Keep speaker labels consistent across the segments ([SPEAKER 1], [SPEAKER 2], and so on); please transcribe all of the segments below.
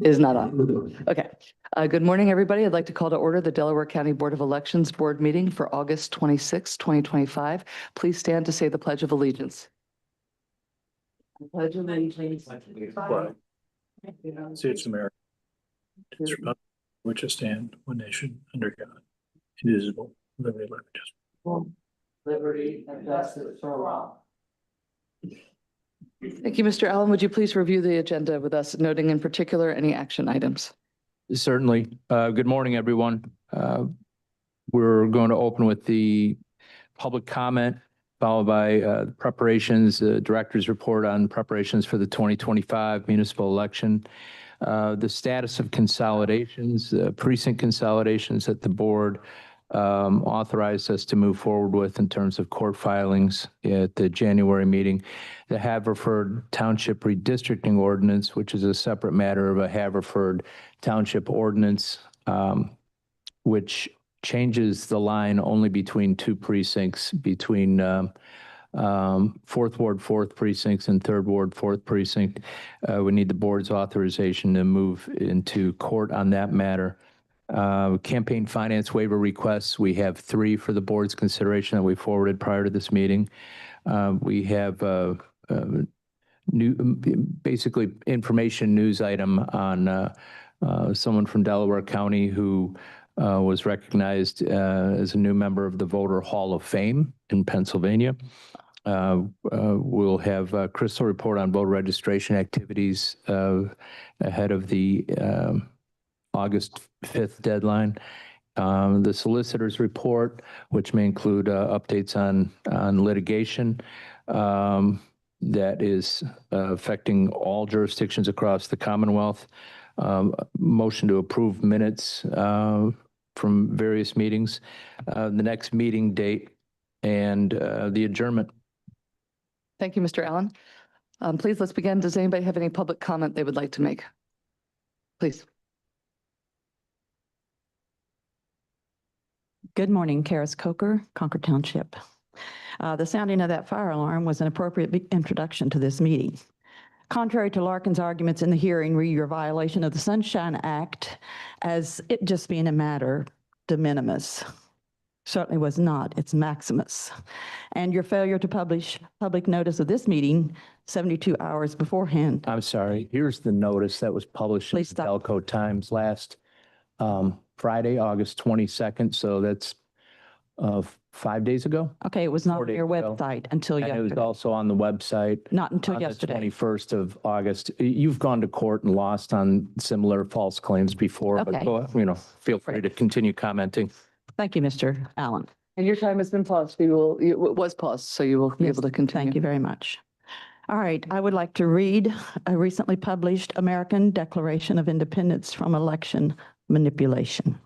[SPEAKER 1] Is not on. Okay. Good morning, everybody. I'd like to call to order the Delaware County Board of Elections Board meeting for August 26, 2025. Please stand to say the Pledge of Allegiance. I pledge allegiance to the flag of the United
[SPEAKER 2] States of America, to the republic for which I stand, one nation, under God, indivisible, with liberty and justice.
[SPEAKER 1] Liberty and justice for all. Thank you, Mr. Allen. Would you please review the agenda with us, noting in particular any action items?
[SPEAKER 3] Certainly. Good morning, everyone. We're going to open with the public comment, followed by preparations, director's report on preparations for the 2025 municipal election, the status of consolidations, precinct consolidations that the board authorized us to move forward with in terms of court filings at the January meeting, the Haverford Township redistricting ordinance, which is a separate matter of a Haverford Township ordinance, which changes the line only between two precincts, between 4th Ward 4th Precinct and 3rd Ward 4th Precinct. We need the board's authorization to move into court on that matter. Campaign finance waiver requests, we have 3 for the board's consideration that we forwarded prior to this meeting. We have basically information news item on someone from Delaware County who was recognized as a new member of the Voter Hall of Fame in Pennsylvania. We'll have Crystal report on voter registration activities ahead of the August 5th deadline. The solicitor's report, which may include updates on litigation that is affecting all jurisdictions across the Commonwealth. Motion to approve minutes from various meetings, the next meeting date, and the adjournment.
[SPEAKER 1] Thank you, Mr. Allen. Please, let's begin. Does anybody have any public comment they would like to make? Please.
[SPEAKER 4] Good morning, Karis Coker, Concord Township. The sounding of that fire alarm was an appropriate introduction to this meeting. Contrary to Larkin's arguments in the hearing, re your violation of the Sunshine Act as it just being a matter de minimis. Certainly was not, it's maximus. And your failure to publish public notice of this meeting 72 hours beforehand.
[SPEAKER 3] I'm sorry, here's the notice that was published in the Delco Times last Friday, August 22nd. So that's 5 days ago.
[SPEAKER 4] Okay, it was not on your website until yesterday.
[SPEAKER 3] And it was also on the website.
[SPEAKER 4] Not until yesterday.
[SPEAKER 3] The 21st of August. You've gone to court and lost on similar false claims before,
[SPEAKER 4] Okay.
[SPEAKER 3] But feel free to continue commenting.
[SPEAKER 4] Thank you, Mr. Allen.
[SPEAKER 1] And your time has been paused. It was paused, so you will be able to continue.
[SPEAKER 4] Thank you very much. All right, I would like to read a recently published American Declaration of Independence from Election Manipulation.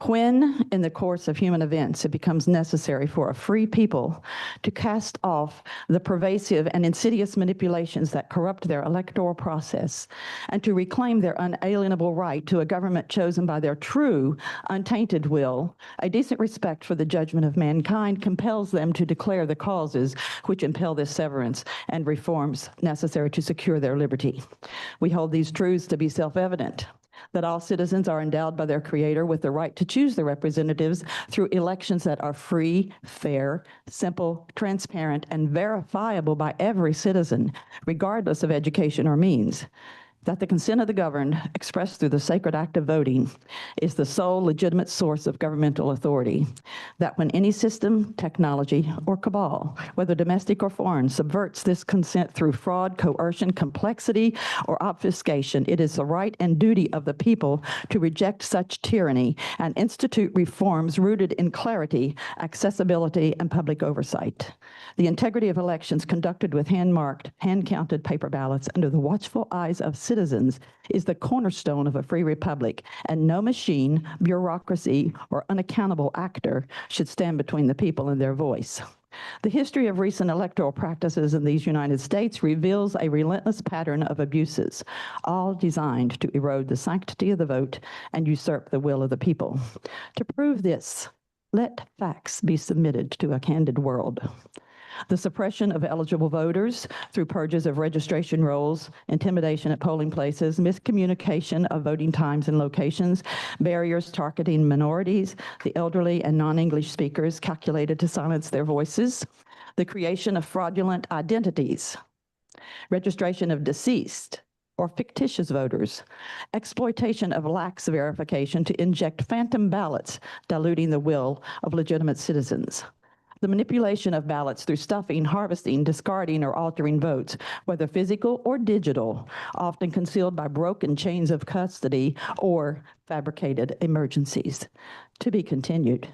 [SPEAKER 4] When, in the course of human events, it becomes necessary for a free people to cast off the pervasive and insidious manipulations that corrupt their electoral process and to reclaim their unalienable right to a government chosen by their true, untainted will, a decent respect for the judgment of mankind compels them to declare the causes which impel this severance and reforms necessary to secure their liberty. We hold these truths to be self-evident, that all citizens are endowed by their Creator with the right to choose their representatives through elections that are free, fair, simple, transparent, and verifiable by every citizen, regardless of education or means. That the consent of the governed, expressed through the sacred act of voting, is the sole legitimate source of governmental authority. That when any system, technology, or cabal, whether domestic or foreign, subverts this consent through fraud, coercion, complexity, or obfuscation, it is the right and duty of the people to reject such tyranny and institute reforms rooted in clarity, accessibility, and public oversight. The integrity of elections conducted with hand-marked, hand-counted paper ballots under the watchful eyes of citizens is the cornerstone of a free republic, and no machine, bureaucracy, or unaccountable actor should stand between the people and their voice. The history of recent electoral practices in these United States reveals a relentless pattern of abuses, all designed to erode the sanctity of the vote and usurp the will of the people. To prove this, let facts be submitted to a candid world. the suppression of eligible voters through purges of registration rolls, intimidation at polling places, miscommunication of voting times and locations, barriers targeting minorities, the elderly and non-English speakers calculated to silence their voices, the creation of fraudulent identities, registration of deceased or fictitious voters, exploitation of lax verification to inject phantom ballots, diluting the will of legitimate citizens, the manipulation of ballots through stuffing, harvesting, discarding, or altering votes, whether physical or digital, often concealed by broken chains of custody or fabricated emergencies. To be continued.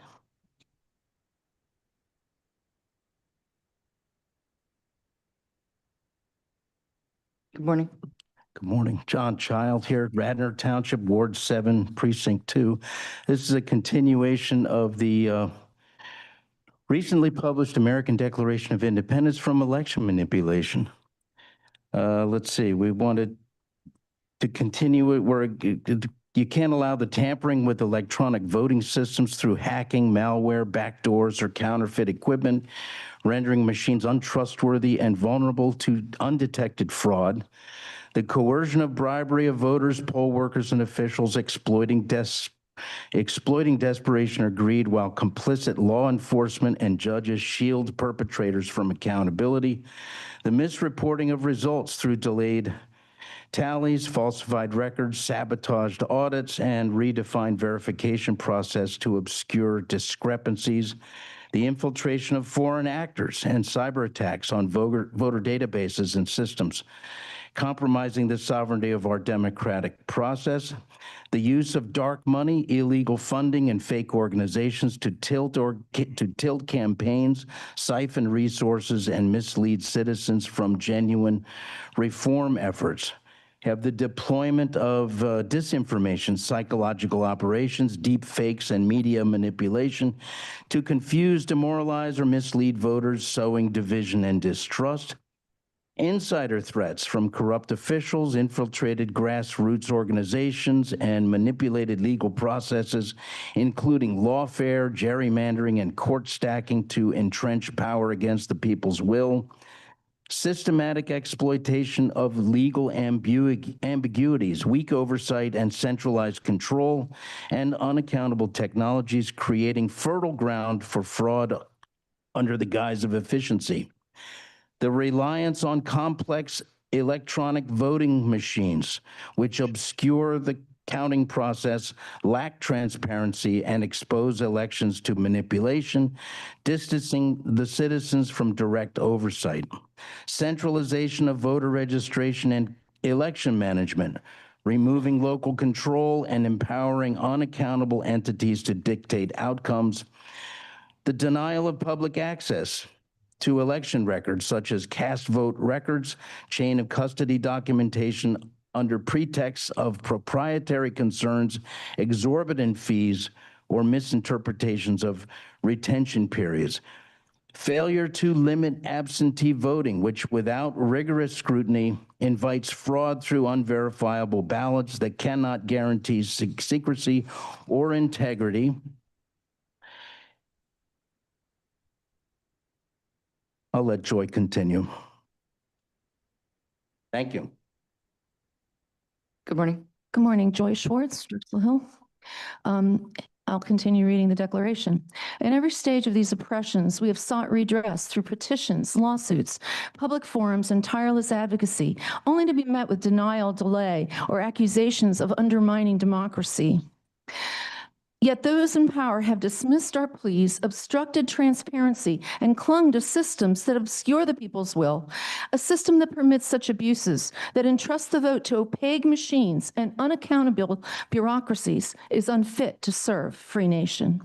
[SPEAKER 1] Good morning.
[SPEAKER 5] Good morning. John Child here, Radnor Township, Ward 7, Precinct 2. This is a continuation of the recently published American Declaration of Independence from election manipulation. Let's see, we wanted to continue it where you can't allow the tampering with electronic voting systems through hacking, malware, backdoors, or counterfeit equipment, rendering machines untrustworthy and vulnerable to undetected fraud. The coercion of bribery of voters, poll workers, and officials exploiting desperation or greed, while complicit law enforcement and judges shield perpetrators from accountability. The misreporting of results through delayed tallies, falsified records, sabotaged audits, and redefined verification process to obscure discrepancies. The infiltration of foreign actors and cyber attacks on voter databases and systems, compromising the sovereignty of our democratic process, the use of dark money, illegal funding, and fake organizations to tilt campaigns, siphon resources, and mislead citizens from genuine reform efforts. Have the deployment of disinformation, psychological operations, deep fakes, and media manipulation to confuse, demoralize, or mislead voters, sowing division and distrust. Insider threats from corrupt officials, infiltrated grassroots organizations, and manipulated legal processes, including lawfare, gerrymandering, and court stacking to entrench power against the people's will. Systematic exploitation of legal ambiguities, weak oversight and centralized control, and unaccountable technologies, creating fertile ground for fraud under the guise of efficiency. The reliance on complex electronic voting machines, which obscure the counting process, lack transparency, and expose elections to manipulation, distancing the citizens from direct oversight. Centralization of voter registration and election management, removing local control and empowering unaccountable entities to dictate outcomes. The denial of public access to election records, such as cast vote records, chain of custody documentation, under pretext of proprietary concerns, exorbitant fees, or misinterpretations of retention periods. Failure to limit absentee voting, which without rigorous scrutiny invites fraud through unverifiable ballots that cannot guarantee secrecy or integrity. I'll let Joy continue. Thank you.
[SPEAKER 1] Good morning.
[SPEAKER 6] Good morning, Joy Schwartz, Drexel Hill. I'll continue reading the declaration. In every stage of these oppressions, we have sought redress through petitions, lawsuits, public forums, and tireless advocacy, only to be met with denial, delay, or accusations of undermining democracy. Yet those in power have dismissed our pleas, obstructed transparency, and clung to systems that obscure the people's will. A system that permits such abuses, that entrusts the vote to opaque machines and unaccountable bureaucracies, is unfit to serve free nation.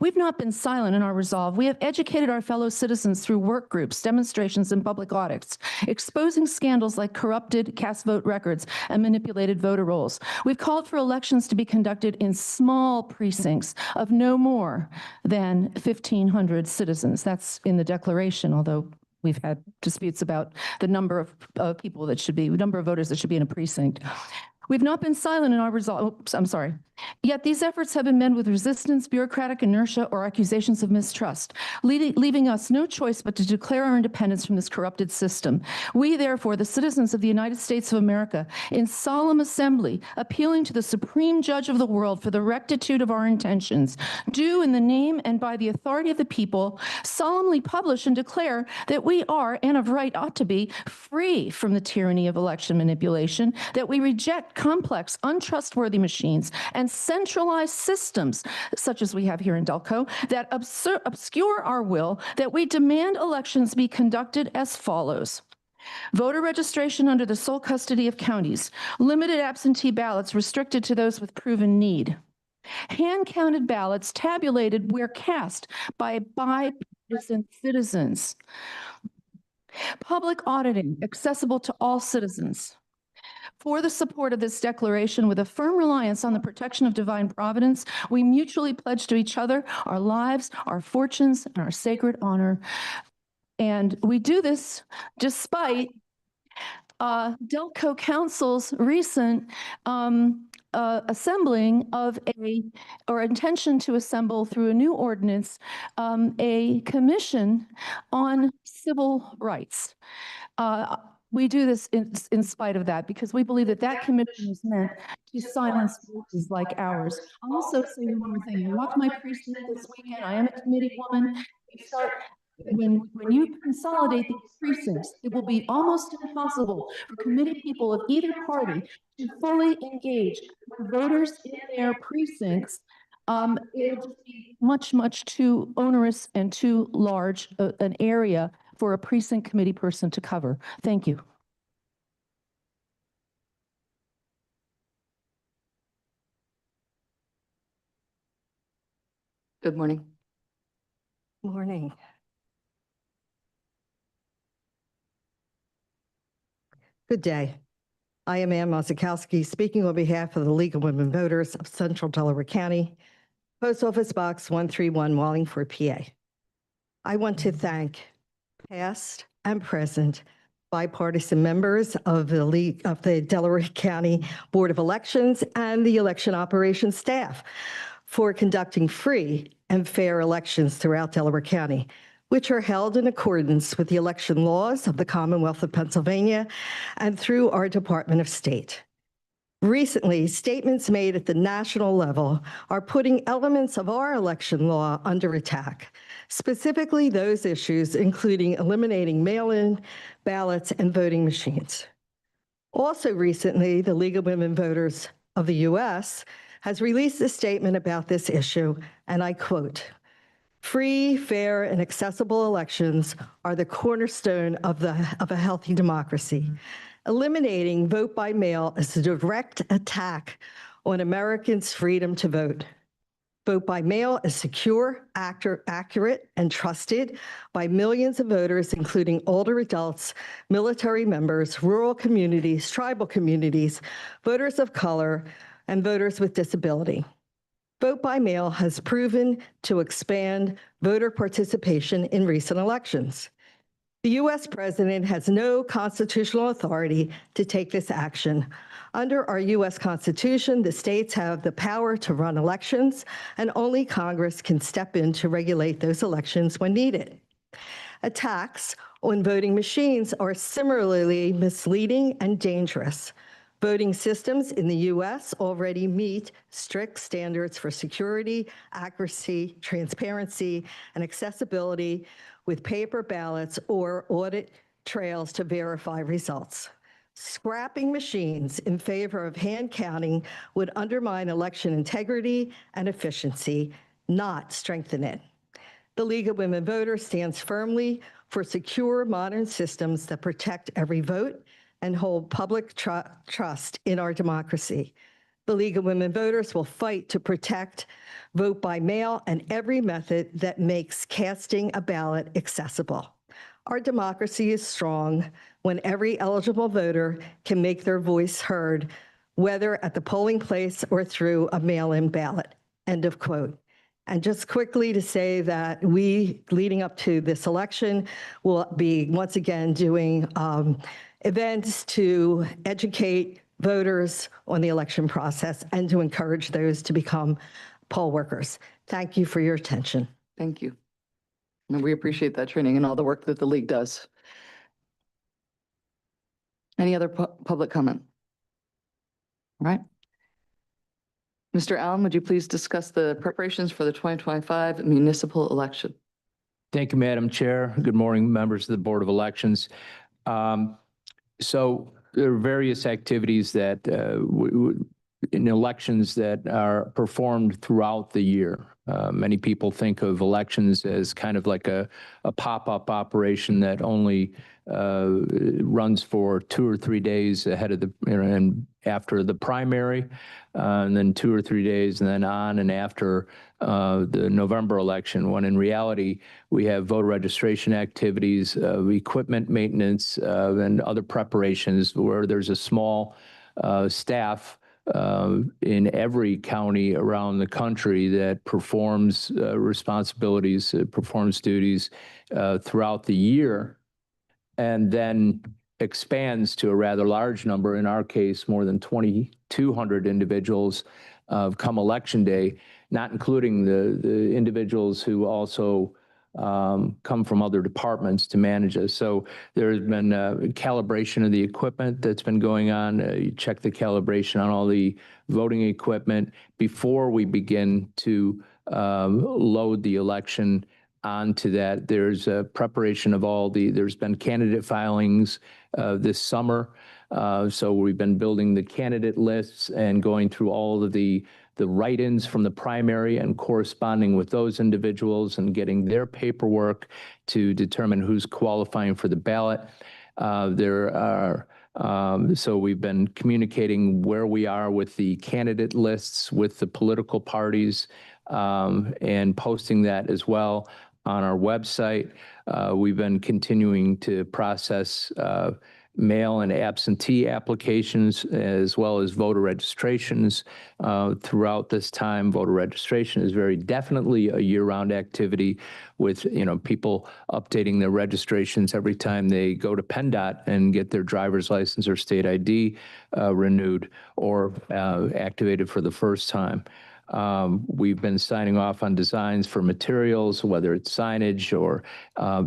[SPEAKER 6] We've not been silent in our resolve. We have educated our fellow citizens through work groups, demonstrations, and public audits, exposing scandals like corrupted cast vote records and manipulated voter rolls. We've called for elections to be conducted in small precincts of no more than 1,500 citizens. That's in the declaration, although we've had disputes about the number of people that should be, the number of voters that should be in a precinct. We've not been silent in our resolve. Oops, I'm sorry. Yet these efforts have been met with resistance, bureaucratic inertia, or accusations of mistrust, leaving us no choice but to declare our independence from this corrupted system. We, therefore, the citizens of the United States of America, in solemn assembly, appealing to the supreme judge of the world for the rectitude of our intentions, do in the name and by the authority of the people solemnly publish and declare that we are, and of right ought to be, free from the tyranny of election manipulation, that we reject complex, untrustworthy machines and centralized systems, such as we have here in Delco, that obscure our will, that we demand elections be conducted as follows. Voter registration under the sole custody of counties, limited absentee ballots restricted to those with proven need, hand-counted ballots tabulated where cast by bipartisan citizens, public auditing accessible to all citizens. For the support of this declaration, with a firm reliance on the protection of divine providence, we mutually pledge to each other our lives, our fortunes, and our sacred honor. And we do this despite Delco Council's recent assembling of or intention to assemble through a new ordinance, a commission on civil rights. We do this in spite of that because we believe that that commission is meant to silence voices like ours. I'll also say one more thing. I walked my precinct this weekend. I am a committee woman. When you consolidate these precincts, it will be almost impossible for committee people of either party to fully engage with voters in their precincts. It will just be much, much too onerous and too large an area for a precinct committee person to cover. Thank you.
[SPEAKER 1] Good morning.
[SPEAKER 7] Morning. Good day. I am Ann Mazikowski, speaking on behalf of the League of Women Voters of Central Delaware County, Post Office Box 131, Wallingford, PA. I want to thank past and present bipartisan members of the Delaware County Board of Elections and the election operations staff for conducting free and fair elections throughout Delaware County, which are held in accordance with the election laws of the Commonwealth of Pennsylvania and through our Department of State. Recently, statements made at the national level are putting elements of our election law under attack, specifically those issues including eliminating mail-in ballots and voting machines. Also recently, the League of Women Voters of the U.S. has released a statement about this issue, and I quote, "Free, fair, and accessible elections are the cornerstone of a healthy democracy. Eliminating vote by mail is a direct attack on Americans' freedom to vote. Vote by mail is secure, accurate, and trusted by millions of voters, including older adults, military members, rural communities, tribal communities, voters of color, and voters with disability. Vote by mail has proven to expand voter participation in recent elections. The U.S. president has no constitutional authority to take this action. Under our U.S. Constitution, the states have the power to run elections, and only Congress can step in to regulate those elections when needed. Attacks on voting machines are similarly misleading and dangerous. Voting systems in the U.S. already meet strict standards for security, accuracy, transparency, and accessibility with paper ballots or audit trails to verify results. Scrapping machines in favor of hand counting would undermine election integrity and efficiency, not strengthen it. The League of Women Voters stands firmly for secure, modern systems that protect every vote and hold public trust in our democracy. The League of Women Voters will fight to protect vote by mail and every method that makes casting a ballot accessible. Our democracy is strong when every eligible voter can make their voice heard, whether at the polling place or through a mail-in ballot." End of quote. And just quickly to say that we, leading up to this election, will be once again doing events to educate voters on the election process and to encourage those to become poll workers. Thank you for your attention.
[SPEAKER 1] Thank you. And we appreciate that training and all the work that the league does. Any other public comment? All right. Mr. Allen, would you please discuss the preparations for the 2025 municipal election?
[SPEAKER 3] Thank you, Madam Chair. Good morning, members of the Board of Elections. So there are various activities that in elections that are performed throughout the year. Many people think of elections as kind of like a pop-up operation that only runs for 2 or 3 days ahead of the, and after the primary, and then 2 or 3 days, and then on and after the November election, when in reality, we have voter registration activities, equipment maintenance, and other preparations where there's a small staff in every county around the country that performs responsibilities, performs duties throughout the year, and then expands to a rather large number, in our case, more than 2,200 individuals come election day, not including the individuals who also come from other departments to manage us. So there's been calibration of the equipment that's been going on. You check the calibration on all the voting equipment before we begin to load the election onto that. There's a preparation of there's been candidate filings this summer. So we've been building the candidate lists and going through all of the write-ins from the primary and corresponding with those individuals and getting their paperwork to determine who's qualifying for the ballot. So we've been communicating where we are with the candidate lists with the political parties and posting that as well on our website. We've been continuing to process mail and absentee applications, as well as voter registrations throughout this time. Voter registration is very definitely a year-round activity, with people updating their registrations every time they go to PennDOT and get their driver's license or state ID renewed or activated for the first time. We've been signing off on designs for materials, whether it's signage or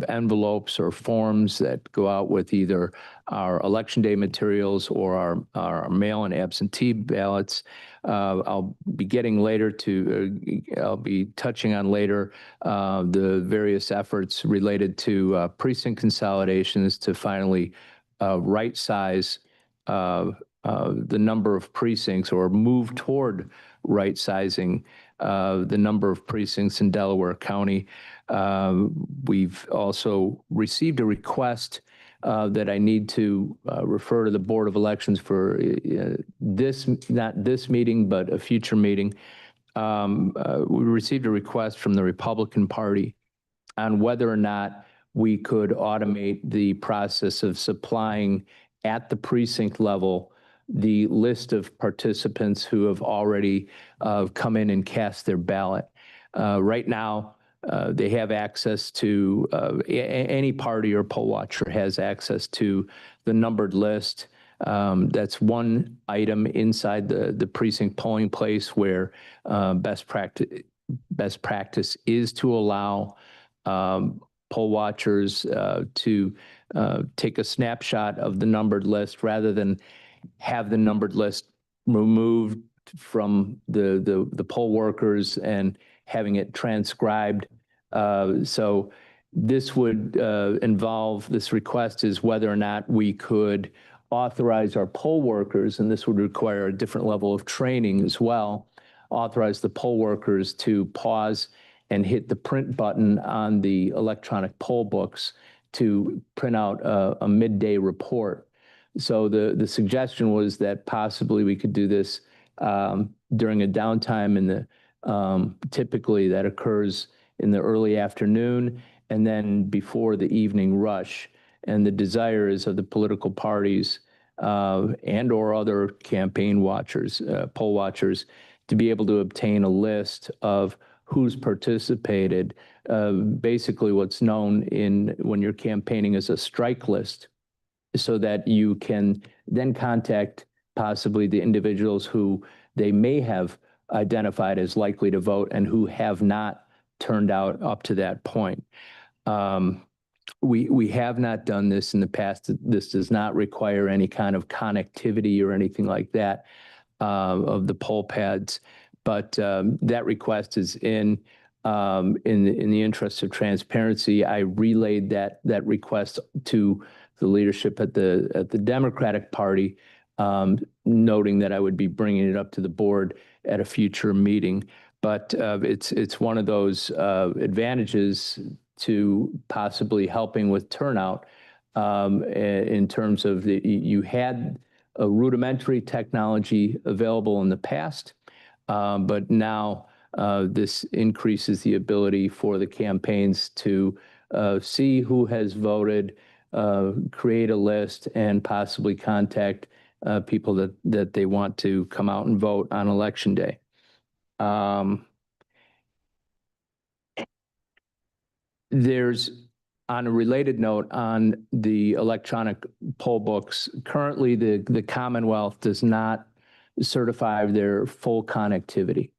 [SPEAKER 3] envelopes or forms that go out with either our election day materials or our mail and absentee ballots. I'll be touching on later the various efforts related to precinct consolidations to finally right size the number of precincts, or move toward right sizing the number of precincts in Delaware County. We've also received a request that I need to refer to the Board of Elections for not this meeting, but a future meeting. We received a request from the Republican Party on whether or not we could automate the process of supplying at the precinct level the list of participants who have already come in and cast their ballot. Right now, they have access to, any party or poll watcher has access to the numbered list. That's one item inside the precinct polling place where best practice is to allow poll watchers to take a snapshot of the numbered list rather than have the numbered list removed from the poll workers and having it transcribed. So this would involve, this request is whether or not we could authorize our poll workers, and this would require a different level of training as well, authorize the poll workers to pause and hit the print button on the electronic poll books to print out a midday report. So the suggestion was that possibly we could do this during a downtime in the, typically that occurs in the early afternoon and then before the evening rush. And the desire is of the political parties and or other campaign watchers, poll watchers, to be able to obtain a list of who's participated, basically what's known when you're campaigning as a strike list, so that you can then contact possibly the individuals who they may have identified as likely to vote and who have not turned out up to that point. We have not done this in the past. This does not require any kind of connectivity or anything like that of the poll pads, but that request is in the interest of transparency. I relayed that request to the leadership at the Democratic Party, noting that I would be bringing it up to the board at a future meeting. But it's one of those advantages to possibly helping with turnout in terms of you had a rudimentary technology available in the past, but now this increases the ability for the campaigns to see who has voted, create a list, and possibly contact people that they want to come out and vote on Election Day. There's, on a related note, on the electronic poll books, currently the Commonwealth does not certify their full connectivity.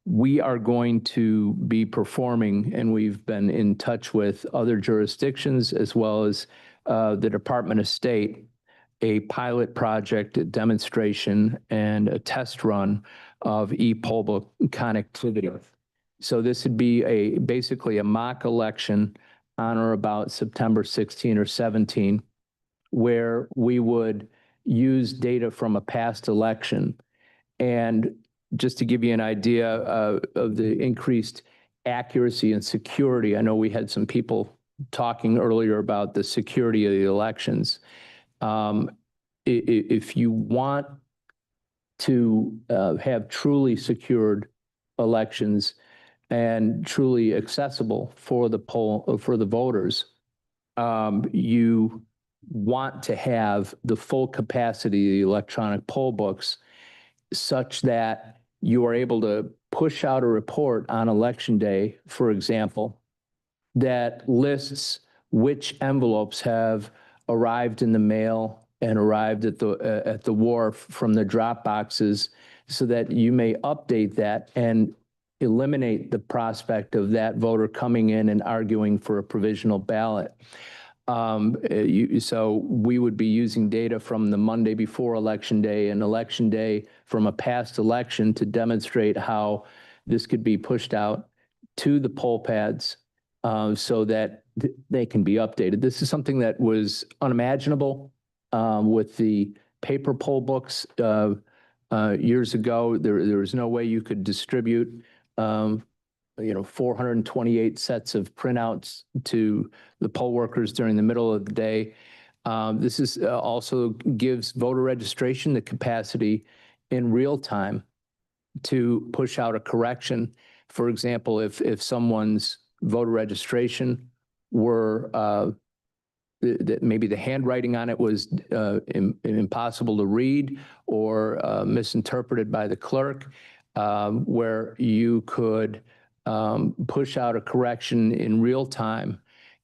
[SPEAKER 3] We are going to be performing, and we've been in touch with other jurisdictions as well as the Department of State, a pilot project, a demonstration, and a test run of e-poll book connectivity. So this would be basically a mock election on or about September 16 or 17, where we would use data from a past election. And just to give you an idea of the increased accuracy and security, I know we had some people talking earlier about the security of the elections. If you want to have truly secured elections and truly accessible for the voters, you want to have the full capacity of the electronic poll books such that you are able to push out a report on Election Day, for example, that lists which envelopes have arrived in the mail and arrived at the wharf from the drop boxes, so that you may update that and eliminate the prospect of that voter coming in and arguing for a provisional ballot. So we would be using data from the Monday before Election Day and Election Day from a past election to demonstrate how this could be pushed out to the poll pads so that they can be updated. This is something that was unimaginable with the paper poll books years ago. There was no way you could distribute 428 sets of printouts to the poll workers during the middle of the day. This is also gives voter registration the capacity in real time to push out a correction. For example, if someone's voter registration were that maybe the handwriting on it was impossible to read or misinterpreted by the clerk, where you could push out a correction in real time,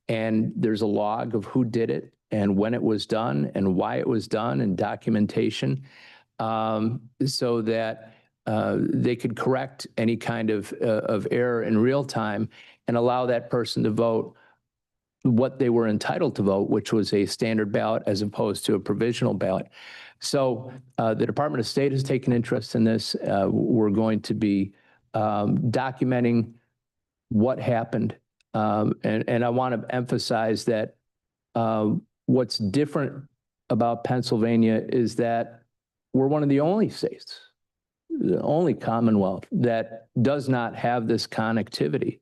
[SPEAKER 3] and there's a log of who did it and when it was done and why it was done and documentation, so that they could correct any kind of error in real time and allow that person to vote what they were entitled to vote, which was a standard ballot as opposed to a provisional ballot. So the Department of State has taken interest in this. We're going to be documenting what happened. And I want to emphasize that what's different about Pennsylvania is that we're one of the only states, the only Commonwealth that does not have this connectivity.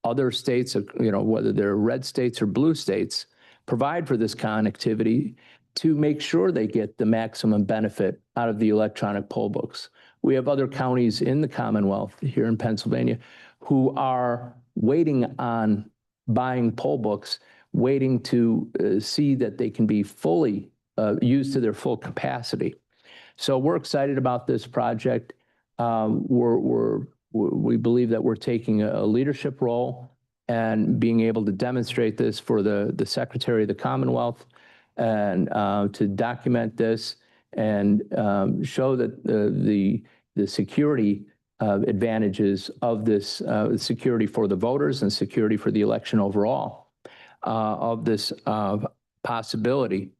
[SPEAKER 3] Other states, whether they're red states or blue states, provide for this connectivity to make sure they get the maximum benefit out of the electronic poll books. We have other counties in the Commonwealth here in Pennsylvania who are waiting on buying poll books, waiting to see that they can be fully used to their full capacity. So we're excited about this project. We believe that we're taking a leadership role and being able to demonstrate this for the Secretary of the Commonwealth and to document this and show that the security advantages of this security for the voters and security for the election overall of this possibility,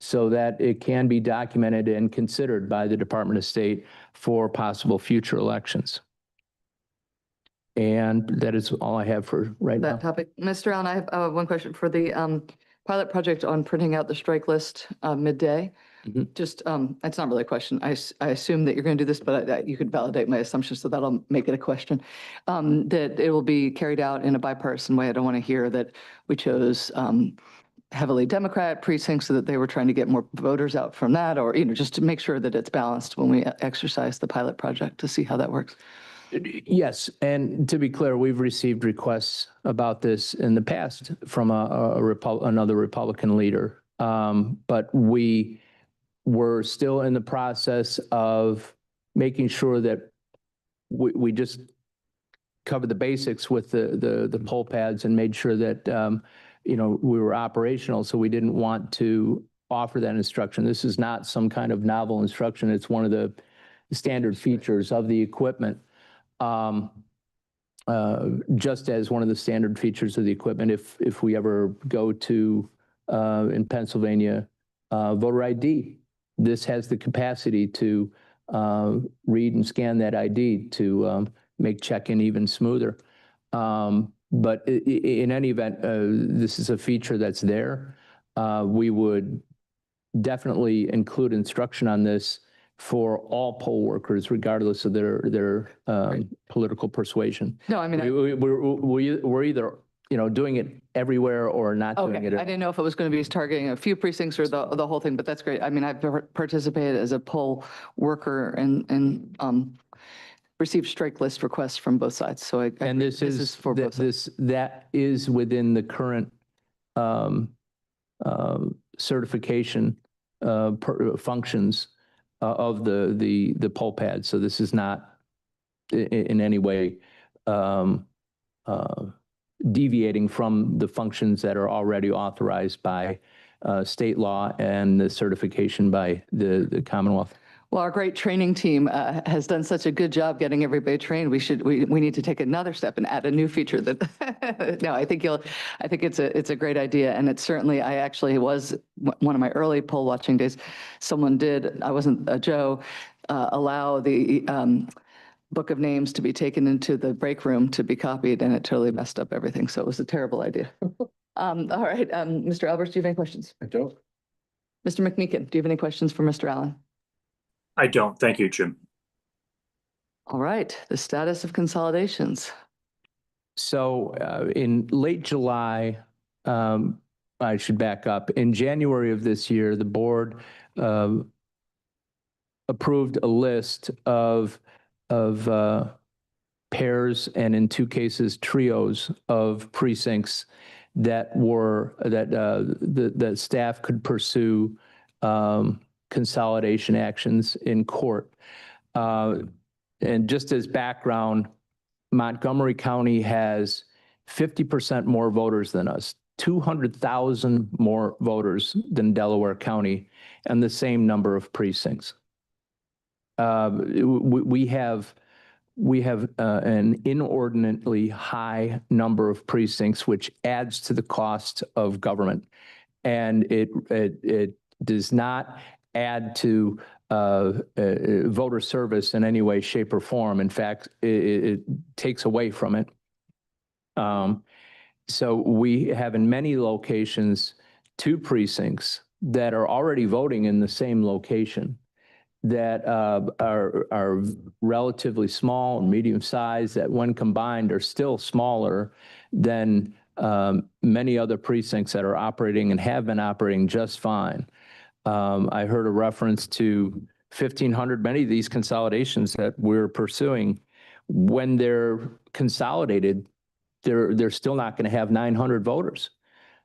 [SPEAKER 3] so that it can be documented and considered by the Department of State for possible future elections. And that is all I have for right now.
[SPEAKER 1] That topic. Mr. Allen, I have one question for the pilot project on printing out the strike list midday.
[SPEAKER 3] Mhm.
[SPEAKER 1] Just, it's not really a question. I assume that you're going to do this, but you could validate my assumption, so that'll make it a question. That it will be carried out in a bipartisan way. I don't want to hear that we chose heavily Democrat precincts so that they were trying to get more voters out from that, or, just to make sure that it's balanced when we exercise the pilot project to see how that works.
[SPEAKER 3] Yes, and to be clear, we've received requests about this in the past from another Republican leader, but we were still in the process of making sure that we just covered the basics with the poll pads and made sure that we were operational. So we didn't want to offer that instruction. This is not some kind of novel instruction. It's one of the standard features of the equipment. Just as one of the standard features of the equipment, if we ever go to in Pennsylvania, voter ID, this has the capacity to read and scan that ID to make check-in even smoother. But in any event, this is a feature that's there. We would definitely include instruction on this for all poll workers, regardless of their political persuasion.
[SPEAKER 1] No, I mean,
[SPEAKER 3] We're either doing it everywhere or not doing
[SPEAKER 1] okay,
[SPEAKER 3] it.
[SPEAKER 1] I didn't know if it was going to be targeting a few precincts or the whole thing, but that's great. I mean, I've participated as a poll worker and received strike list requests from both sides. So
[SPEAKER 3] And this is
[SPEAKER 1] for both sides.
[SPEAKER 3] that is within the current certification functions of the poll pad. So this is not in any way deviating from the functions that are already authorized by state law and the certification by the Commonwealth.
[SPEAKER 1] Well, our great training team has done such a good job getting everybody trained. We need to take another step and add a new feature that, no, I think it's a great idea. And it's certainly, I actually was, one of my early poll watching days, someone did, I wasn't Joe, allow the book of names to be taken into the break room to be copied, and it totally messed up everything. So it was a terrible idea. All right, Mr. Alberts, do you have any questions?
[SPEAKER 5] I don't.
[SPEAKER 1] Mr. McMeekin, do you have any questions for Mr. Allen?
[SPEAKER 2] I don't. Thank you, Jim.
[SPEAKER 1] All right, the status of consolidations.
[SPEAKER 3] So in late July, I should back up. In January of this year, the board approved a list of pairs and, in two cases, trios of precincts that staff could pursue consolidation actions in court. And just as background, Montgomery County has 50% more voters than us, 200,000 more voters than Delaware County, and the same number of precincts. We have an inordinately high number of precincts, which adds to the cost of government, and it does not add to voter service in any way, shape, or form. In fact, it takes away from it. So we have in many locations 2 precincts that are already voting in the same location that are relatively small and medium sized, that when combined are still smaller than many other precincts that are operating and have been operating just fine. I heard a reference to 1,500. Many of these consolidations that we're pursuing, when they're consolidated, they're still not going to have 900 voters.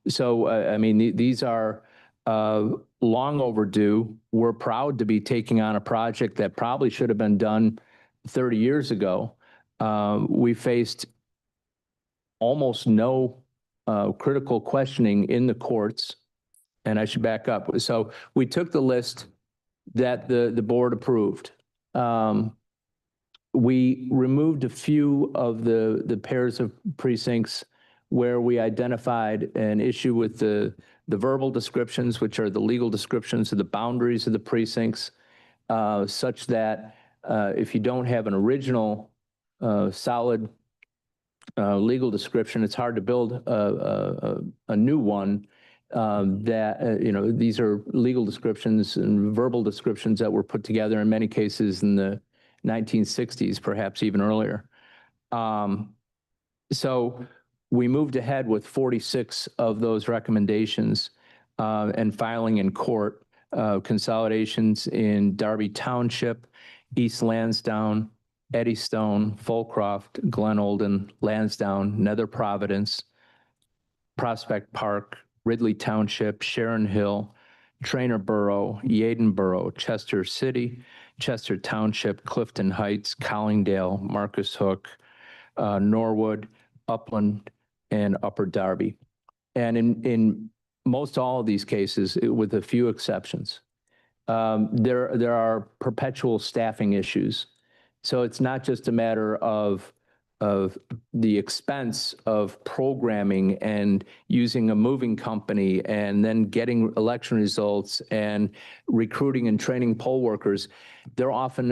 [SPEAKER 3] So, I mean, these are long overdue. We're proud to be taking on a project that probably should have been done 30 years ago. We faced almost no critical questioning in the courts and I should back up. So we took the list that the board approved. We removed a few of the pairs of precincts where we identified an issue with the verbal descriptions, which are the legal descriptions of the boundaries of the precincts, such that if you don't have an original solid legal description, it's hard to build a new one that, you know, these are legal descriptions and verbal descriptions that were put together in many cases in the 1960s, perhaps even earlier. So we moved ahead with 46 of those recommendations and filing in court, consolidations in Darby Township, East Lansdowne, Eddystone, Fulcroft, Glen Olden, Lansdowne, Nether Providence, Prospect Park, Ridley Township, Sharon Hill, Trainer Borough, Yeadon Borough, Chester City, Chester Township, Clifton Heights, Collingdale, Marcus Hook, Norwood, Upland, and Upper Darby. And in most all of these cases, with a few exceptions, there are perpetual staffing issues. So it's not just a matter of the expense of programming and using a moving company and then getting election results and recruiting and training poll workers. There often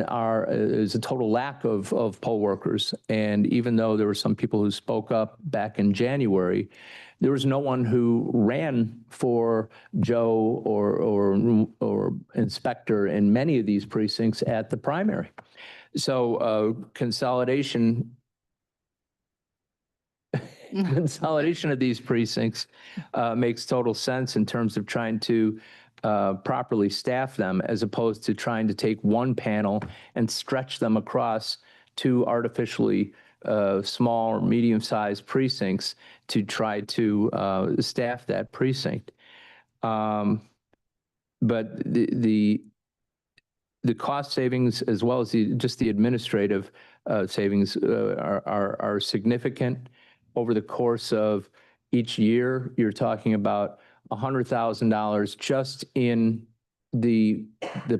[SPEAKER 3] is a total lack of poll workers. And even though there were some people who spoke up back in January, there was no one who ran for Joe or inspector in many of these precincts at the primary. So consolidation of these precincts makes total sense in terms of trying to properly staff them, as opposed to trying to take one panel and stretch them across two artificially small or medium-sized precincts to try to staff that precinct. But the cost savings, as well as just the administrative savings, are significant. Over the course of each year, you're talking about $100,000 just in the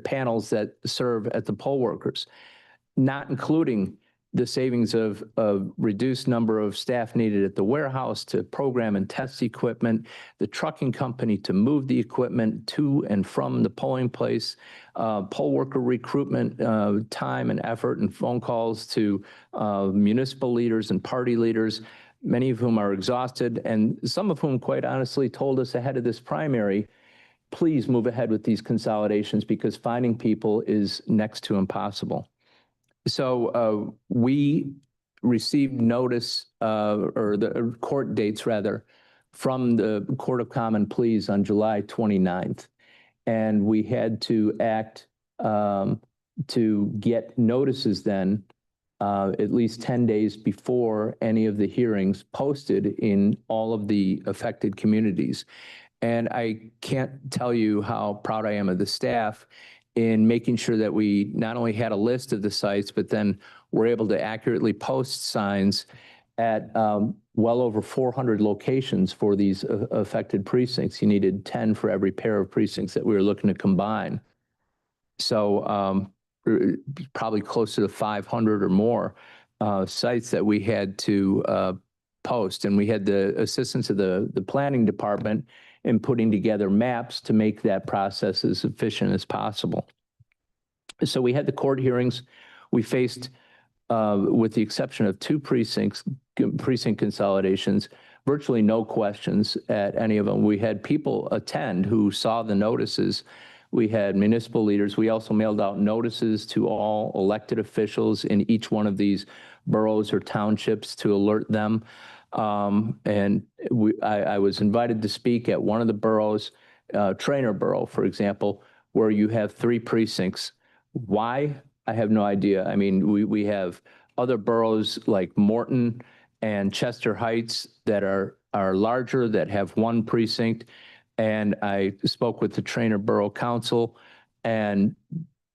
[SPEAKER 3] panels that serve at the poll workers, not including the savings of reduced number of staff needed at the warehouse to program and test equipment, the trucking company to move the equipment to and from the polling place, poll worker recruitment, time and effort and phone calls to municipal leaders and party leaders, many of whom are exhausted, and some of whom, quite honestly, told us ahead of this primary, please move ahead with these consolidations because finding people is next to impossible. So we received notice, or the court dates rather, from the Court of Common Pleas on July 29th. And we had to act to get notices then at least 10 days before any of the hearings posted in all of the affected communities. And I can't tell you how proud I am of the staff in making sure that we not only had a list of the sites, but then were able to accurately post signs at well over 400 locations for these affected precincts. You needed 10 for every pair of precincts that we were looking to combine. So probably close to 500 or more sites that we had to post. And we had the assistance of the planning department in putting together maps to make that process as efficient as possible. So we had the court hearings. We faced, with the exception of two precinct consolidations, virtually no questions at any of them. We had people attend who saw the notices. We had municipal leaders. We also mailed out notices to all elected officials in each one of these boroughs or townships to alert them. And I was invited to speak at one of the boroughs, Trainer Borough, for example, where you have 3 precincts. Why? I have no idea. I mean, we have other boroughs like Morton and Chester Heights that are larger, that have 1 precinct. And I spoke with the Trainer Borough Council and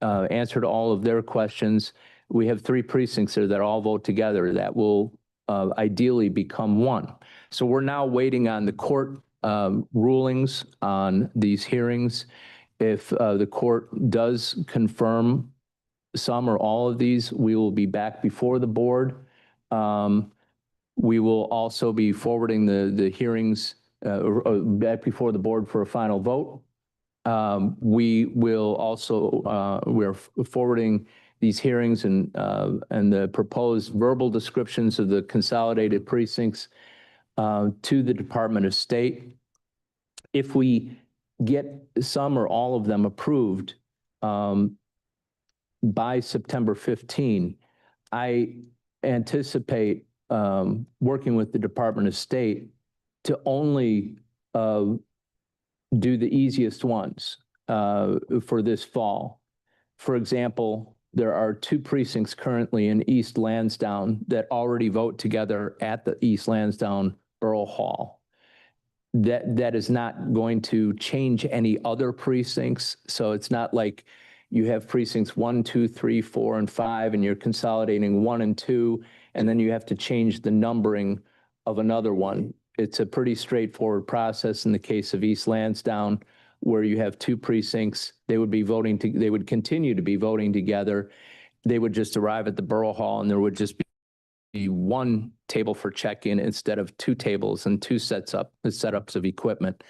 [SPEAKER 3] answered all of their questions. We have 3 precincts there that all vote together that will ideally become 1. So we're now waiting on the court rulings on these hearings. If the court does confirm some or all of these, we will be back before the board. We will also be forwarding the hearings back before the board for a final vote. We will also, we're forwarding these hearings and the proposed verbal descriptions of the consolidated precincts to the Department of State. If we get some or all of them approved by September 15, I anticipate working with the Department of State to only do the easiest ones for this fall. For example, there are 2 precincts currently in East Lansdowne that already vote together at the East Lansdowne Borough Hall. That is not going to change any other precincts. So it's not like you have precincts 1, 2, 3, 4, and 5, and you're consolidating 1 and 2, and then you have to change the numbering of another one. It's a pretty straightforward process in the case of East Lansdowne, where you have 2 precincts. They would be voting they would continue to be voting together. They would just arrive at the Borough Hall, and there would just be 1 table for check-in instead of 2 tables and 2 setups of equipment.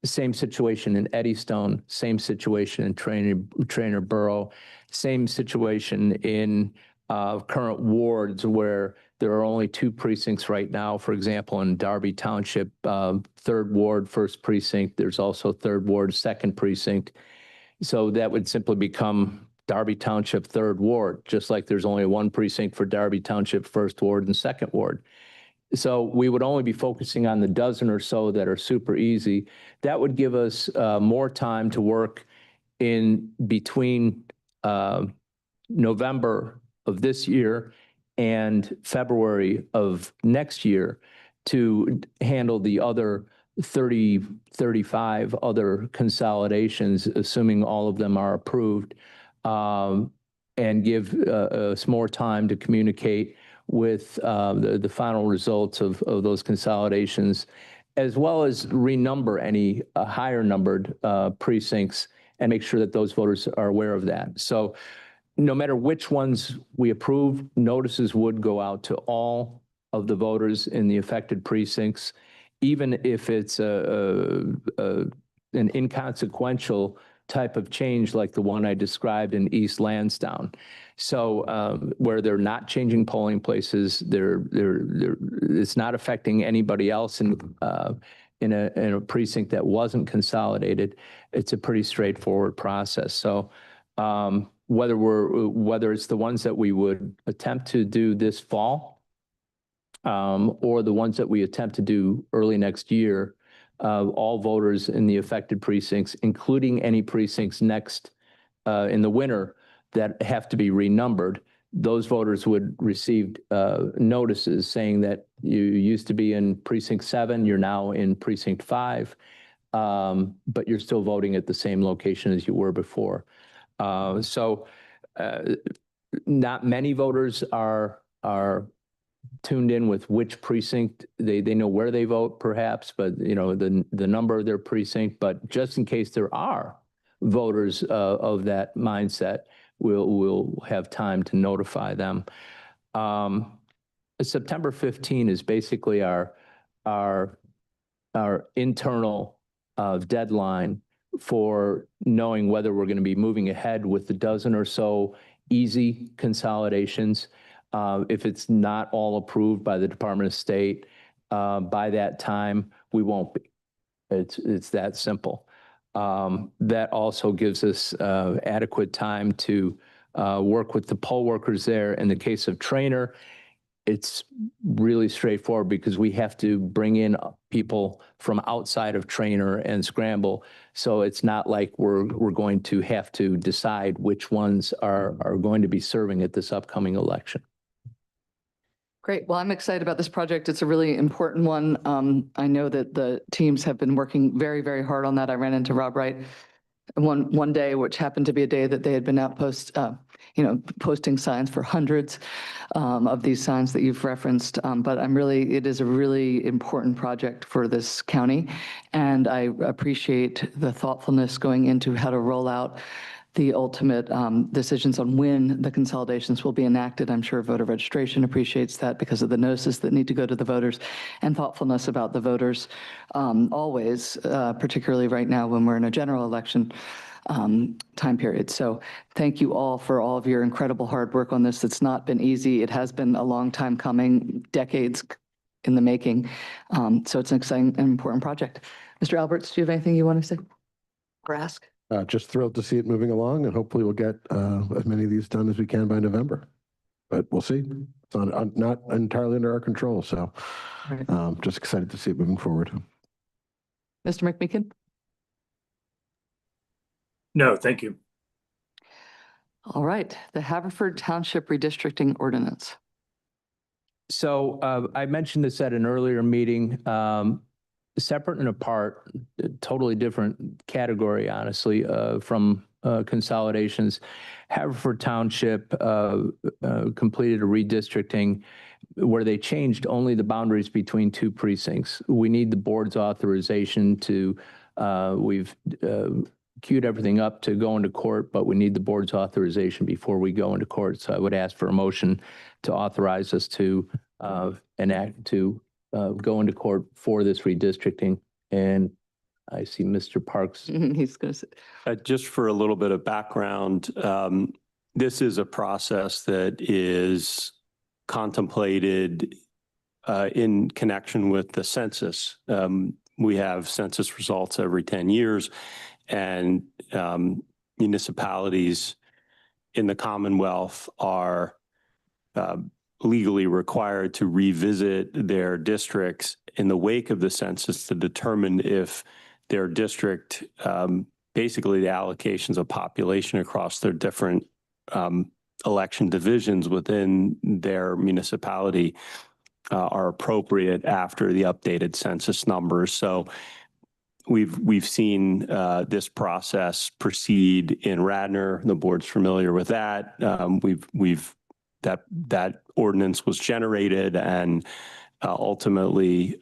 [SPEAKER 3] Same situation in Eddystone, same situation in Trainer Borough, same situation in current wards where there are only 2 precincts right now. For example, in Darby Township, 3rd Ward, 1st Precinct. There's also 3rd Ward, 2nd Precinct. So that would simply become Darby Township 3rd Ward, just like there's only 1 precinct for Darby Township 1st Ward and 2nd Ward. So we would only be focusing on the dozen or so that are super easy. That would give us more time to work in between November of this year and February of next year to handle the other 35 other consolidations, assuming all of them are approved, and give us more time to communicate with the final results of those consolidations, as well as renumber any higher numbered precincts and make sure that those voters are aware of that. So no matter which ones we approve, notices would go out to all of the voters in the affected precincts, even if it's an inconsequential type of change like the one I described in East Lansdowne. So where they're not changing polling places, it's not affecting anybody else in a precinct that wasn't consolidated. It's a pretty straightforward process. So whether it's the ones that we would attempt to do this fall or the ones that we attempt to do early next year, all voters in the affected precincts, including any precincts next in the winter that have to be renumbered, those voters would receive notices saying that you used to be in precinct 7, you're now in precinct 5, but you're still voting at the same location as you were before. So not many voters are tuned in with which precinct. They know where they vote perhaps, but you know the number of their precinct. But just in case there are voters of that mindset, we'll have time to notify them. September 15 is basically our internal deadline for knowing whether we're going to be moving ahead with the dozen or so easy consolidations. If it's not all approved by the Department of State, by that time, we won't be. It's that simple. That also gives us adequate time to work with the poll workers there. In the case of Trainer, it's really straightforward because we have to bring in people from outside of Trainer and scramble. So it's not like we're going to have to decide which ones are going to be serving at this upcoming election.
[SPEAKER 1] Great. Well, I'm excited about this project. It's a really important one. I know that the teams have been working very, very hard on that. I ran into Rob Wright one day, which happened to be a day that they had been out posting signs for hundreds of these signs that you've referenced. But it is a really important project for this county. And I appreciate the thoughtfulness going into how to roll out the ultimate decisions on when the consolidations will be enacted. I'm sure voter registration appreciates that because of the notices that need to go to the voters and thoughtfulness about the voters always, particularly right now when we're in a general election time period. So thank you all for all of your incredible hard work on this. It's not been easy. It has been a long time coming, decades in the making. So it's an exciting and important project. Mr. Alberts, do you have anything you want to say or ask?
[SPEAKER 8] Just thrilled to see it moving along, and hopefully we'll get as many of these done as we can by November. But we'll see. It's not entirely under our control, so
[SPEAKER 1] Right.
[SPEAKER 8] just excited to see it moving forward.
[SPEAKER 1] Mr. McMeekin?
[SPEAKER 2] No, thank you.
[SPEAKER 1] All right, the Haverford Township redistricting ordinance.
[SPEAKER 3] So I mentioned this at an earlier meeting, separate and apart, totally different category, honestly, from consolidations. Haverford Township completed a redistricting where they changed only the boundaries between two precincts. We need the board's authorization to, we've queued everything up to go into court, but we need the board's authorization before we go into court. So I would ask for a motion to authorize us to go into court for this redistricting. And I see Mr. Parks.
[SPEAKER 1] He's going to say.
[SPEAKER 9] Just for a little bit of background, this is a process that is contemplated in connection with the census. We have census results every 10 years, and municipalities in the Commonwealth are legally required to revisit their districts in the wake of the census to determine if their district, basically the allocations of population across their different election divisions within their municipality are appropriate after the updated census numbers. So we've seen this process proceed in Radnor. The board's familiar with that. That ordinance was generated and ultimately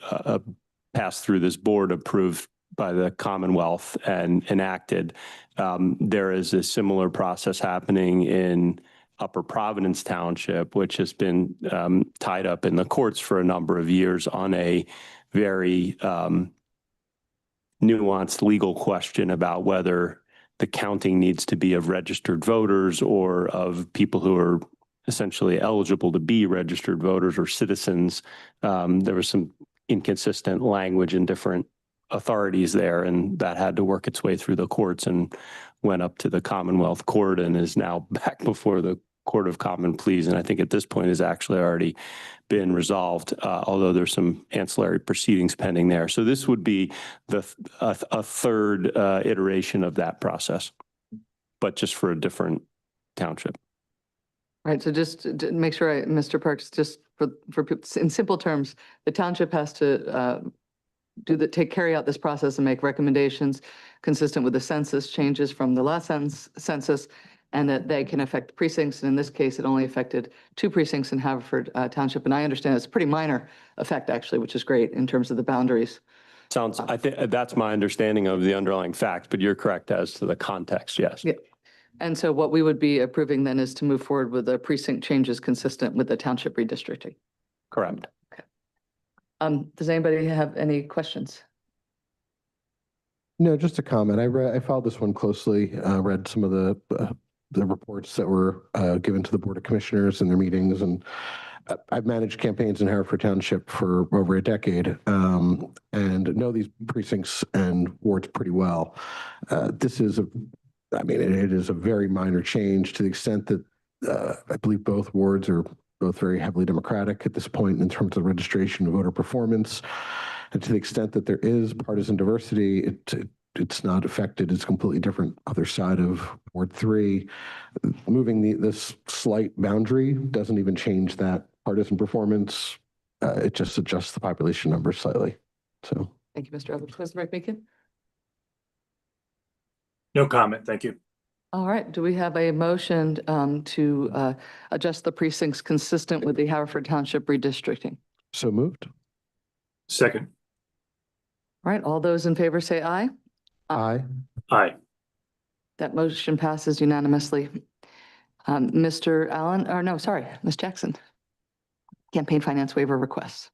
[SPEAKER 9] passed through this board, approved by the Commonwealth and enacted. There is a similar process happening in Upper Providence Township, which has been tied up in the courts for a number of years on a very nuanced legal question about whether the counting needs to be of registered voters or of people who are essentially eligible to be registered voters or citizens. There was some inconsistent language in different authorities there, and that had to work its way through the courts and went up to the Commonwealth Court and is now back before the Court of Common Pleas. And I think at this point has actually already been resolved, although there's some ancillary proceedings pending there. So this would be a third iteration of that process, but just for a different township.
[SPEAKER 1] Right, so just to make sure, Mr. Parks, just for people, in simple terms, the township has to carry out this process and make recommendations consistent with the census changes from the last census, and that they can affect precincts. And in this case, it only affected 2 precincts in Haverford Township. And I understand it's a pretty minor effect, actually, which is great in terms of the boundaries.
[SPEAKER 9] I think that's my understanding of the underlying facts, but you're correct as to the context, yes.
[SPEAKER 1] Yeah. And so what we would be approving then is to move forward with the precinct changes consistent with the township redistricting.
[SPEAKER 9] Correct.
[SPEAKER 1] Okay. Does anybody have any questions?
[SPEAKER 8] No, just a comment. I followed this one closely, read some of the reports that were given to the Board of Commissioners in their meetings, and I've managed campaigns in Hereford Township for over a decade, and know these precincts and wards pretty well. This is it is a very minor change to the extent that I believe both wards are both very heavily Democratic at this point in terms of registration and voter performance. And to the extent that there is partisan diversity, it's not affected. It's completely different other side of Ward 3. Moving this slight boundary doesn't even change that partisan performance. It just adjusts the population numbers slightly. So
[SPEAKER 1] Thank you, Mr. Evans. Mr. McMeekin?
[SPEAKER 2] No comment, thank you.
[SPEAKER 1] All right, do we have a motion to adjust the precincts consistent with the Haverford Township redistricting?
[SPEAKER 8] So moved.
[SPEAKER 2] Second.
[SPEAKER 1] All right, all those in favor say aye.
[SPEAKER 8] Aye.
[SPEAKER 2] Aye.
[SPEAKER 1] That motion passes unanimously. Mr. Allen, or no, sorry, Ms. Jackson. Campaign finance waiver requests.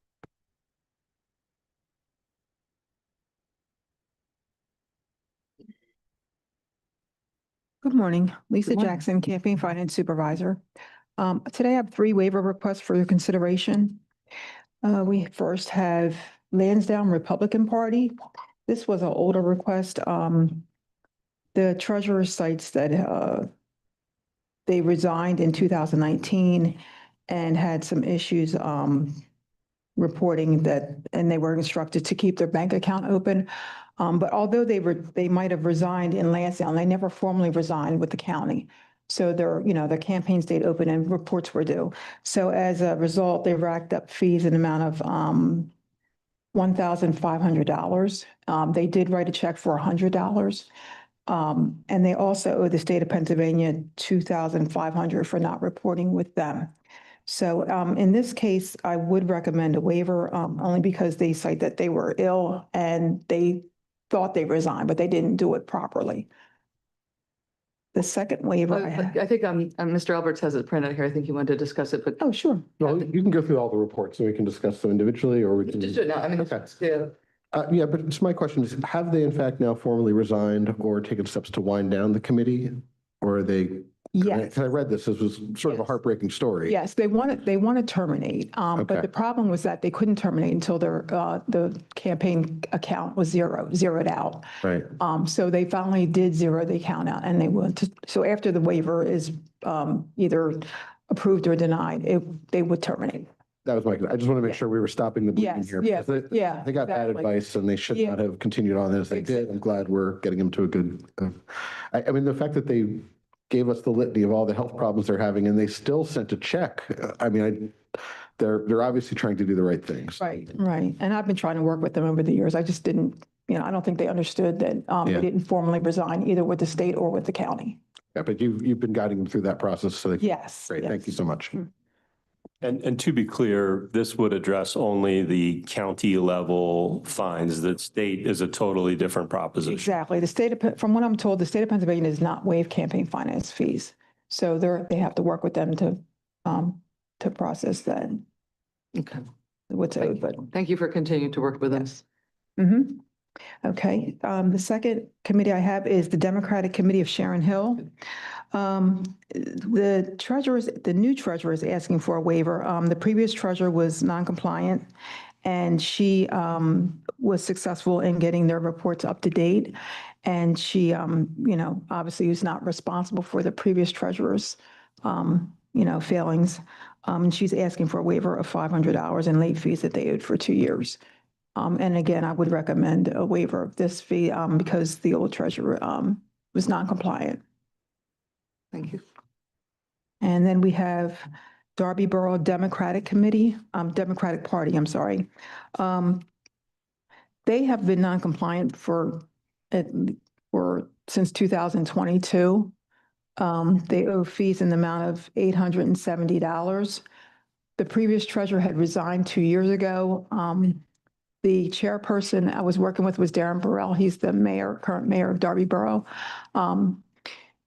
[SPEAKER 10] Good morning, Lisa
[SPEAKER 1] Good morning.
[SPEAKER 10] Jackson, Campaign Finance Supervisor. Today I have 3 waiver requests for your consideration. We first have Lansdowne Republican Party. This was an older request. The treasurer cites that they resigned in 2019 and had some issues reporting that, and they were instructed to keep their bank account open. But although they might have resigned in Lansdowne, they never formally resigned with the county. So their campaign stayed open and reports were due. So as a result, they racked up fees in the amount of $1,500. They did write a check for $100. And they also owe the state of Pennsylvania $2,500 for not reporting with them. So in this case, I would recommend a waiver only because they cite that they were ill and they thought they resigned, but they didn't do it properly. The second waiver I have.
[SPEAKER 1] I think Mr. Alberts has it printed here. I think you wanted to discuss it, but
[SPEAKER 10] Oh, sure.
[SPEAKER 8] Well, you can go through all the reports and we can discuss them individually, or we can.
[SPEAKER 1] just do it now. I mean,
[SPEAKER 8] Okay.
[SPEAKER 1] yeah.
[SPEAKER 8] Yeah, but it's my question is, have they in fact now formally resigned or taken steps to wind down the committee? Or are they?
[SPEAKER 10] Yes.
[SPEAKER 8] Because I read this was sort of a
[SPEAKER 10] Yes.
[SPEAKER 8] heartbreaking story.
[SPEAKER 10] Yes, they want to terminate,
[SPEAKER 8] Okay.
[SPEAKER 10] but the problem was that they couldn't terminate until the campaign account was zeroed out.
[SPEAKER 8] Right.
[SPEAKER 10] So they finally did zero the account out, and they went to, so after the waiver is either approved or denied, they would terminate.
[SPEAKER 8] That was my, I just want to make sure we were stopping the bleeding
[SPEAKER 10] Yes,
[SPEAKER 8] here.
[SPEAKER 10] yeah,
[SPEAKER 8] because
[SPEAKER 10] yeah,
[SPEAKER 8] They got bad
[SPEAKER 10] exactly.
[SPEAKER 8] advice and they should
[SPEAKER 10] Yeah.
[SPEAKER 8] not have continued on as they did.
[SPEAKER 10] Exactly.
[SPEAKER 8] I'm glad we're getting them to a good, I mean, the fact that they gave us the litany of all the health problems they're having and they still sent a check. I mean, they're obviously trying to do the right things.
[SPEAKER 10] Right, right. And I've been trying to work with them over the years. I just didn't, I don't think they understood that
[SPEAKER 8] Yeah.
[SPEAKER 10] they didn't formally resign either with the state or with the county.
[SPEAKER 8] Yeah, but you've been guiding them through that process. So they,
[SPEAKER 10] Yes.
[SPEAKER 8] great. Thank you so much.
[SPEAKER 9] And to be clear, this would address only the county level fines. The state is a totally different proposition.
[SPEAKER 10] Exactly. From what I'm told, the state of Pennsylvania does not waive campaign finance fees. So they have to work with them to process that,
[SPEAKER 1] Okay.
[SPEAKER 10] what's owed, but.
[SPEAKER 1] Thank you for continuing to work with us.
[SPEAKER 10] Mhm. Okay, the second committee I have is the Democratic Committee of Sharon Hill. The new treasurer is asking for a waiver. The previous treasurer was non-compliant and she was successful in getting their reports up to date. And she, obviously is not responsible for the previous treasurer's, failings. She's asking for a waiver of $500 in late fees that they owed for 2 years. And again, I would recommend a waiver of this fee because the old treasurer was non-compliant.
[SPEAKER 1] Thank you.
[SPEAKER 10] And then we have Darby Borough Democratic Committee, Democratic Party, I'm sorry. They have been non-compliant since 2022. They owe fees in the amount of $870. The previous treasurer had resigned 2 years ago. The chairperson I was working with was Darren Burrell. He's the current mayor of Darby Borough.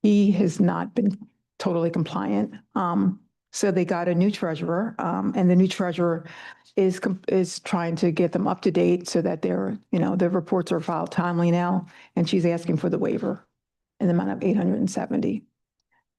[SPEAKER 10] He has not been totally compliant. So they got a new treasurer, and the new treasurer is trying to get them up to date so that their reports are filed timely now. And she's asking for the waiver in the amount of $870.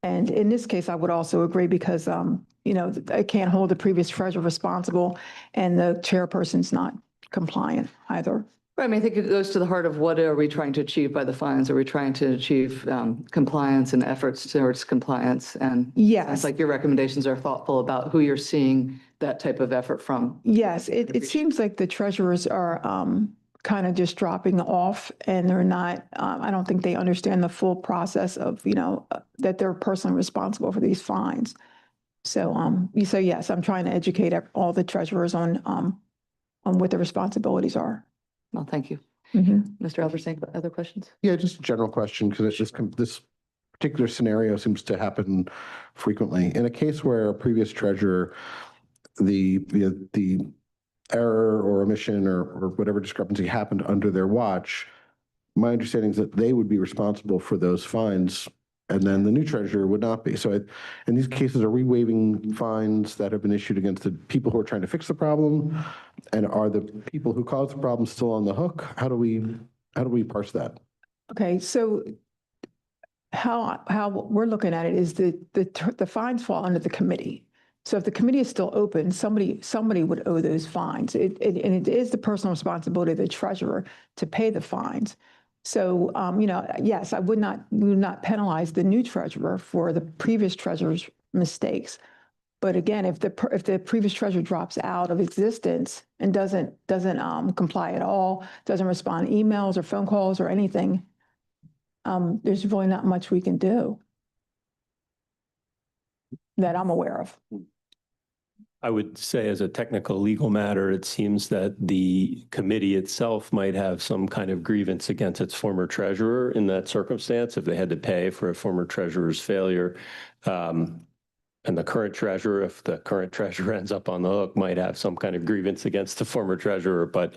[SPEAKER 10] And in this case, I would also agree because, I can't hold the previous treasurer responsible and the chairperson's not compliant either.
[SPEAKER 1] Right, I mean, I think it goes to the heart of what are we trying to achieve by the fines? Are we trying to achieve compliance and efforts towards compliance? And
[SPEAKER 10] Yes.
[SPEAKER 1] it's like your recommendations are thoughtful about who you're seeing that type of effort from.
[SPEAKER 10] Yes, it seems like the treasurers are kind of just dropping off and they're not, I don't think they understand the full process of, that they're personally responsible for these fines. So, yes, I'm trying to educate all the treasurers on what their responsibilities are.
[SPEAKER 1] Well, thank you. Mr. Albertson, other questions?
[SPEAKER 8] Yeah, just a general question, because this particular scenario seems to happen frequently. In a case where a previous treasurer, the error or omission or whatever discrepancy happened under their watch, my understanding is that they would be responsible for those fines, and then the new treasurer would not be. So in these cases, are we waiving fines that have been issued against the people who are trying to fix the problem? And are the people who caused the problem still on the hook? How do we parse that?
[SPEAKER 10] Okay, so how we're looking at it is the fines fall under the committee. So if the committee is still open, somebody would owe those fines. And it is the personal responsibility of the treasurer to pay the fines. So, yes, we would not penalize the new treasurer for the previous treasurer's mistakes. But again, if the previous treasurer drops out of existence and doesn't comply at all, doesn't respond to emails or phone calls or anything, there's really not much we can do that I'm aware of.
[SPEAKER 9] I would say as a technical legal matter, it seems that the committee itself might have some kind of grievance against its former treasurer in that circumstance, if they had to pay for a former treasurer's failure. And the current treasurer, if the current treasurer ends up on the hook, might have some kind of grievance against the former treasurer. But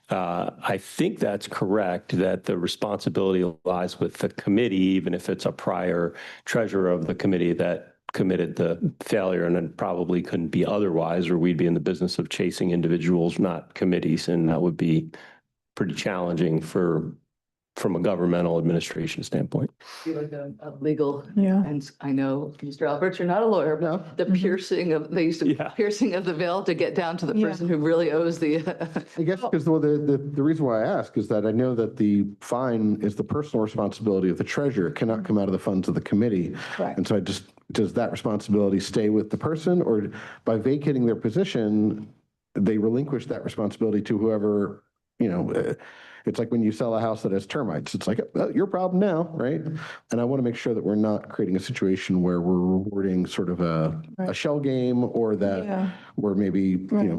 [SPEAKER 9] I think that's correct, that the responsibility lies with the committee, even if it's a prior treasurer of the committee that committed the failure, and it probably couldn't be otherwise, or we'd be in the business of chasing individuals, not committees, and that would be pretty challenging from a governmental administration standpoint.
[SPEAKER 1] Be like a legal,
[SPEAKER 10] Yeah.
[SPEAKER 1] and I know, Mr. Albert, you're not a lawyer, but the piercing of, they used to
[SPEAKER 9] Yeah.
[SPEAKER 1] piercing of the veil to get down to the
[SPEAKER 10] Yeah.
[SPEAKER 1] person who really owes the.
[SPEAKER 8] I guess because the reason why I ask is that I know that the fine is the personal responsibility of the treasurer. It cannot come out of the funds of the committee.
[SPEAKER 10] Correct.
[SPEAKER 8] And so does that responsibility stay with the person, or by vacating their position, they relinquish that responsibility to whoever, it's like when you sell a house that has termites, it's like, well, your problem now, right? And I want to make sure that we're not creating a situation where we're rewarding sort of a shell game, or that
[SPEAKER 10] Yeah.
[SPEAKER 8] we're maybe,
[SPEAKER 10] Right.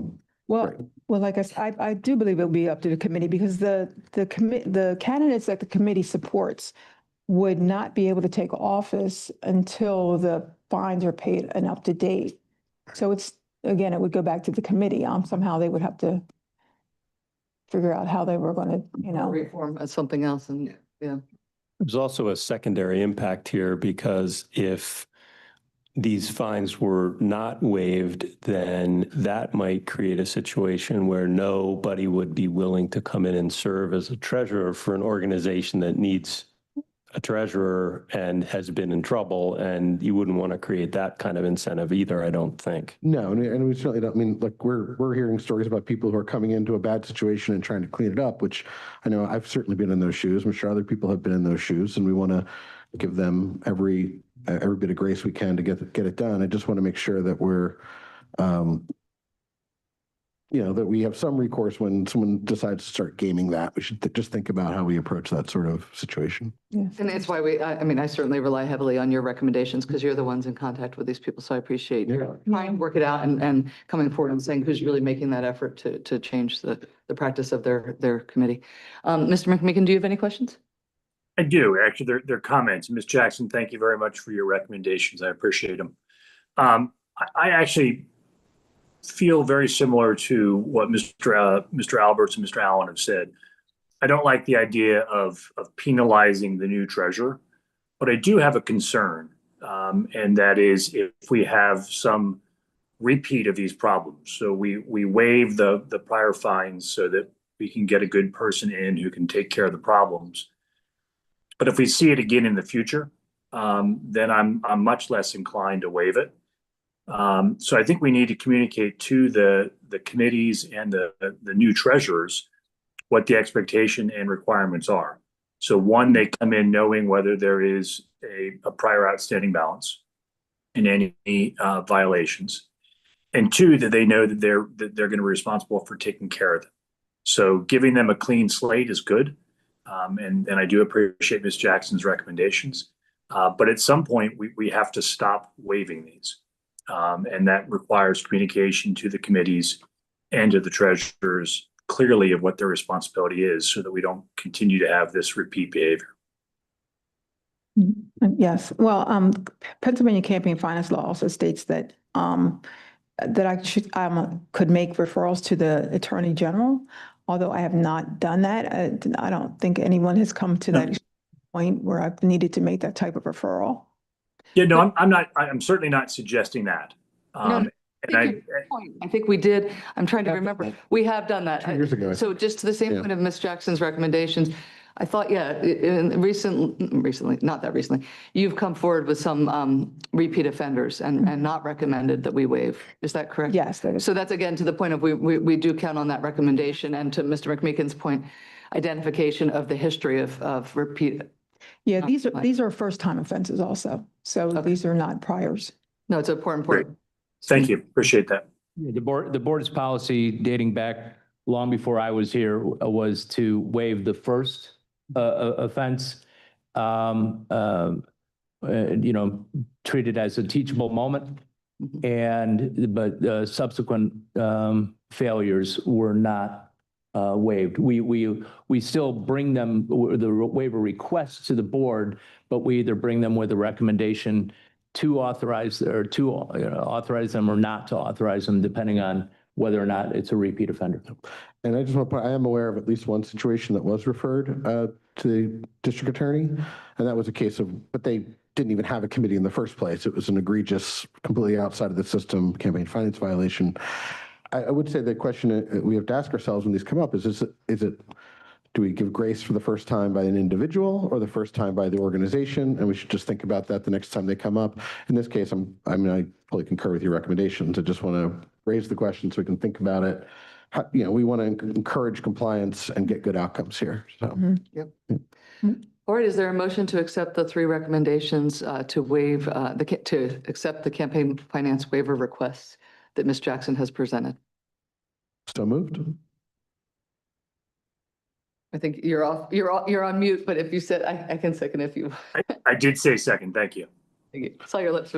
[SPEAKER 10] Well,
[SPEAKER 8] right.
[SPEAKER 10] well, like I said, I do believe it'll be up to the committee, because the candidates that the committee supports would not be able to take office until the fines are paid and up to date. So it would go back to the committee. Somehow they would have to figure out how they were going to,
[SPEAKER 1] Reform as something else, and yeah.
[SPEAKER 9] There's also a secondary impact here, because if these fines were not waived, then that might create a situation where nobody would be willing to come in and serve as a treasurer for an organization that needs a treasurer and has been in trouble, and you wouldn't want to create that kind of incentive either, I don't think.
[SPEAKER 8] No, and we certainly don't. I mean, like we're hearing stories about people who are coming into a bad situation and trying to clean it up, which I know I've certainly been in those shoes. I'm sure other people have been in those shoes, and we want to give them every bit of grace we can to get it done. I just want to make sure that we're, that we have some recourse when someone decides to start gaming that. We should just think about how we approach that sort of situation.
[SPEAKER 10] yeah.
[SPEAKER 1] And it's why I certainly rely heavily on your recommendations, because you're the ones in contact with these people. So I appreciate you trying to work it out and coming forward and saying who's really making that effort to change the practice of their committee. Mr. McMeekin, do you have any questions?
[SPEAKER 2] I do, actually. They're comments. Ms. Jackson, thank you very much for your recommendations. I appreciate them. I actually feel very similar to what Mr. Alberts and Mr. Allen have said. I don't like the idea of penalizing the new treasurer, but I do have a concern, and that is if we have some repeat of these problems. So we waive the prior fines so that we can get a good person in who can take care of the problems. But if we see it again in the future, then I'm much less inclined to waive it. So I think we need to communicate to the committees and the new treasurers what the expectation and requirements are. So one, they come in knowing whether there is a prior outstanding balance and any violations. And two, that they know that they're going to be responsible for taking care of them. So giving them a clean slate is good. And I do appreciate Ms. Jackson's recommendations. But at some point, we have to stop waiving these. And that requires communication to the committees and to the treasurers clearly of what their responsibility is so that we don't continue to have this repeat behavior.
[SPEAKER 10] Yes, well, Pennsylvania campaign finance law also states that, that I should, could make referrals to the Attorney General. Although I have not done that, I don't think anyone has come to that point where I've needed to make that type of referral.
[SPEAKER 2] Yeah, no, I'm certainly not suggesting that.
[SPEAKER 1] No, I think we did. I'm trying to remember. We have done that.
[SPEAKER 8] 2 years ago, I
[SPEAKER 1] So just to the same
[SPEAKER 8] Yeah.
[SPEAKER 1] point of Ms. Jackson's recommendations, I thought, yeah, recently, not that recently, you've come forward with some repeat offenders and not recommended that we waive. Is that correct?
[SPEAKER 10] Yes, that is.
[SPEAKER 1] So that's again to the point of we do count on that recommendation, and to Mr. McMeekin's point, identification of the history of repeat.
[SPEAKER 10] Yeah, these are first-time offenses also. So these are not priors.
[SPEAKER 1] No, it's important.
[SPEAKER 2] Thank you. Appreciate that.
[SPEAKER 3] The board's policy dating back long before I was here was to waive the first offense, treat it as a teachable moment. But subsequent failures were not waived. We still bring them, the waiver requests to the board, but we either bring them with a recommendation to authorize or to authorize them or not to authorize them, depending on whether or not it's a repeat offender.
[SPEAKER 8] And I just want to point, I am aware of at least one situation that was referred to the district attorney, and that was a case of, but they didn't even have a committee in the first place. It was an egregious, completely outside of the system campaign finance violation. I would say the question we have to ask ourselves when these come up is it, do we give grace for the first time by an individual or the first time by the organization? And we should just think about that the next time they come up. In this case, I fully concur with your recommendations. I just want to raise the question so we can think about it. We want to encourage compliance and get good outcomes here. So,
[SPEAKER 1] Yep. All right, is there a motion to accept the three recommendations to waive to accept the campaign finance waiver requests that Ms. Jackson has presented?
[SPEAKER 8] So moved.
[SPEAKER 1] I think you're on mute, but if you said, I can second if you.
[SPEAKER 2] I did say second. Thank you.
[SPEAKER 1] Saw your lips.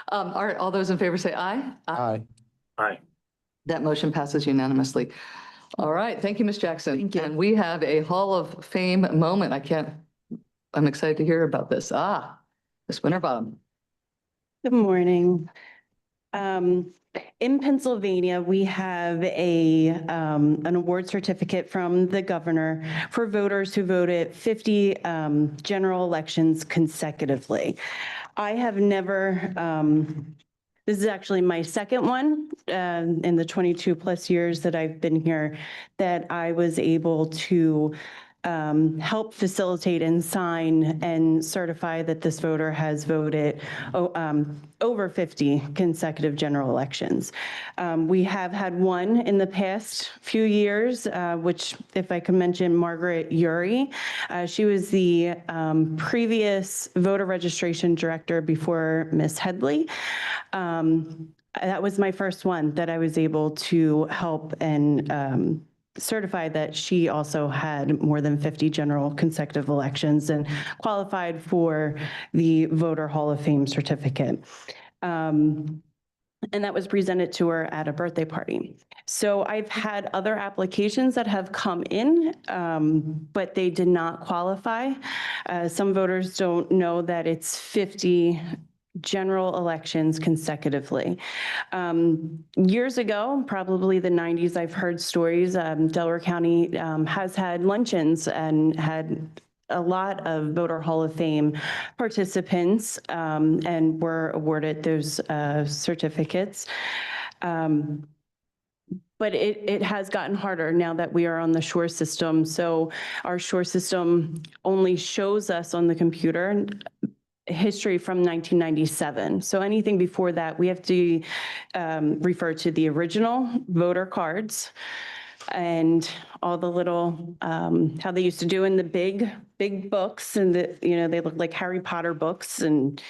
[SPEAKER 1] All right, all those in favor say aye.
[SPEAKER 8] Aye.
[SPEAKER 2] Aye.
[SPEAKER 1] That motion passes unanimously. All right, thank you, Ms. Jackson.
[SPEAKER 10] Thank you.
[SPEAKER 1] And we have a Hall of Fame moment. I'm excited to hear about this. Ms. Winterbottom.
[SPEAKER 11] Good morning. In Pennsylvania, we have an award certificate from the governor for voters who voted 50 general elections consecutively. I have never, this is actually my second one in the 22 plus years that I've been here, that I was able to help facilitate and sign and certify that this voter has voted over 50 consecutive general elections. We have had one in the past few years, which, if I could mention, Margaret Uri. She was the previous voter registration director before Ms. Headley. That was my first one that I was able to help and certify that she also had more than 50 general consecutive elections and qualified for the Voter Hall of Fame certificate. And that was presented to her at a birthday party. So I've had other applications that have come in, but they did not qualify. Some voters don't know that it's 50 general elections consecutively. Years ago, probably the 90s, I've heard stories. Delaware County has had luncheons and had a lot of Voter Hall of Fame participants and were awarded those certificates. But it has gotten harder now that we are on the SURE system. So our SURE system only shows us on the computer history from 1997. So anything before that, we have to refer to the original voter cards and all the little, how they used to do in the big books, and they look like Harry Potter books, and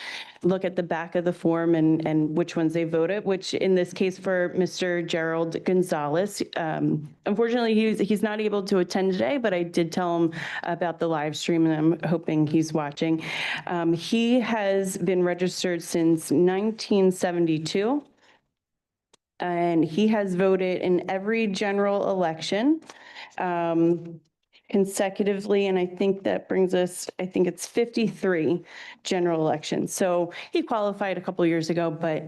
[SPEAKER 11] look at the back of the form and which ones they voted, which in this case for Mr. Gerald Gonzalez, unfortunately he's not able to attend today, but I did tell him about the live stream and I'm hoping he's watching. He has been registered since 1972. And he has voted in every general election consecutively, and I think that brings us, I think it's 53 general elections. So he qualified a couple years ago, but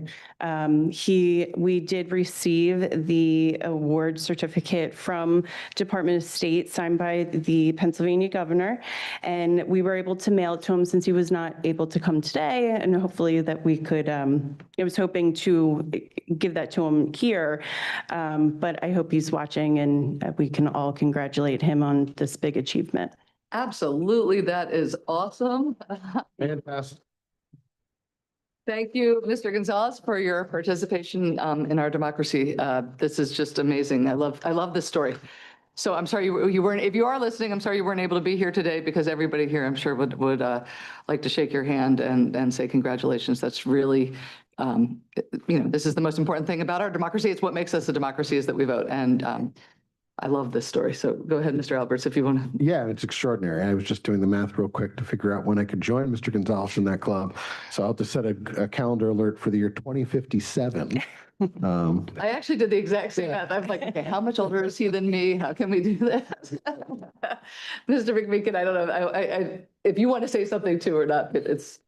[SPEAKER 11] we did receive the award certificate from Department of State signed by the Pennsylvania governor, and we were able to mail it to him since he was not able to come today, and hopefully that we could, I was hoping to give that to him here, but I hope he's watching and we can all congratulate him on this big achievement.
[SPEAKER 1] Absolutely, that is awesome.
[SPEAKER 8] Fantastic.
[SPEAKER 1] Thank you, Mr. Gonzalez, for your participation in our democracy. This is just amazing. I love this story. So I'm sorry you weren't, if you are listening, I'm sorry you weren't able to be here today because everybody here, I'm sure would like to shake your hand and say congratulations. That's really, this is the most important thing about our democracy. It's what makes us a democracy is that we vote. And I love this story. So go ahead, Mr. Alberts, if you want to.
[SPEAKER 8] Yeah, it's extraordinary. I was just doing the math real quick to figure out when I could join Mr. Gonzalez in that club. So I'll have to set a calendar alert for the year 2057.
[SPEAKER 1] I actually did the exact same math. I'm like, okay, how much older is he than me? How can we do that? Mr. McMeekin, I don't know. If you want to say something too or not, but it's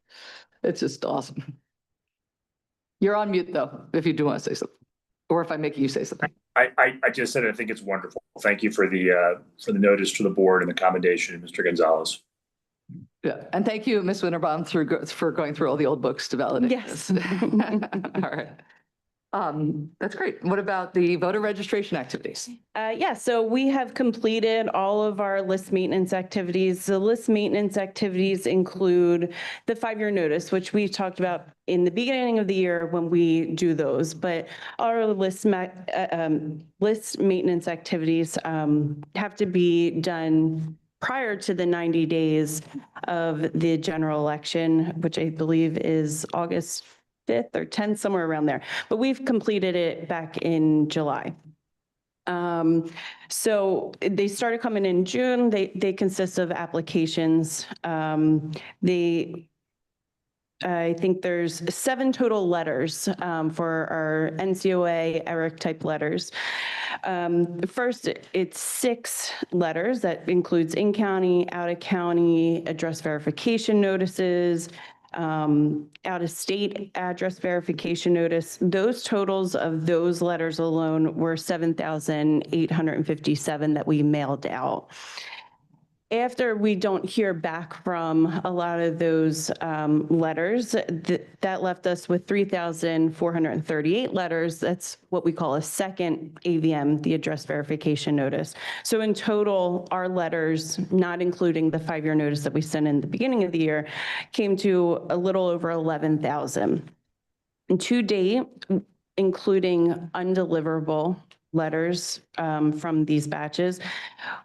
[SPEAKER 1] just awesome. You're on mute though, if you do want to say something, or if I make you say something.
[SPEAKER 2] I just said I think it's wonderful. Thank you for the notice to the board and the commendation, Mr. Gonzalez.
[SPEAKER 1] Yeah, and thank you, Ms. Winterbaum, for going through all the old books to validate
[SPEAKER 11] Yes.
[SPEAKER 1] this. All right. That's great. What about the voter registration activities?
[SPEAKER 11] Yeah, so we have completed all of our list maintenance activities. The list maintenance activities include the 5-year notice, which we talked about in the beginning of the year when we do those. But our list maintenance activities have to be done prior to the 90 days of the general election, which I believe is August 5th or 10th, somewhere around there. But we've completed it back in July. So they started coming in June. They consist of applications. I think there's 7 total letters for our NCOA ERIC type letters. First, it's 6 letters that includes in-county, out-of-county address verification notices, out-of-state address verification notice. Those totals of those letters alone were 7,857 that we mailed out. After we don't hear back from a lot of those letters, that left us with 3,438 letters. That's what we call a second AVM, the address verification notice. So in total, our letters, not including the 5-year notice that we sent in the beginning of the year, came to a little over 11,000. And to date, including undeliverable letters from these batches,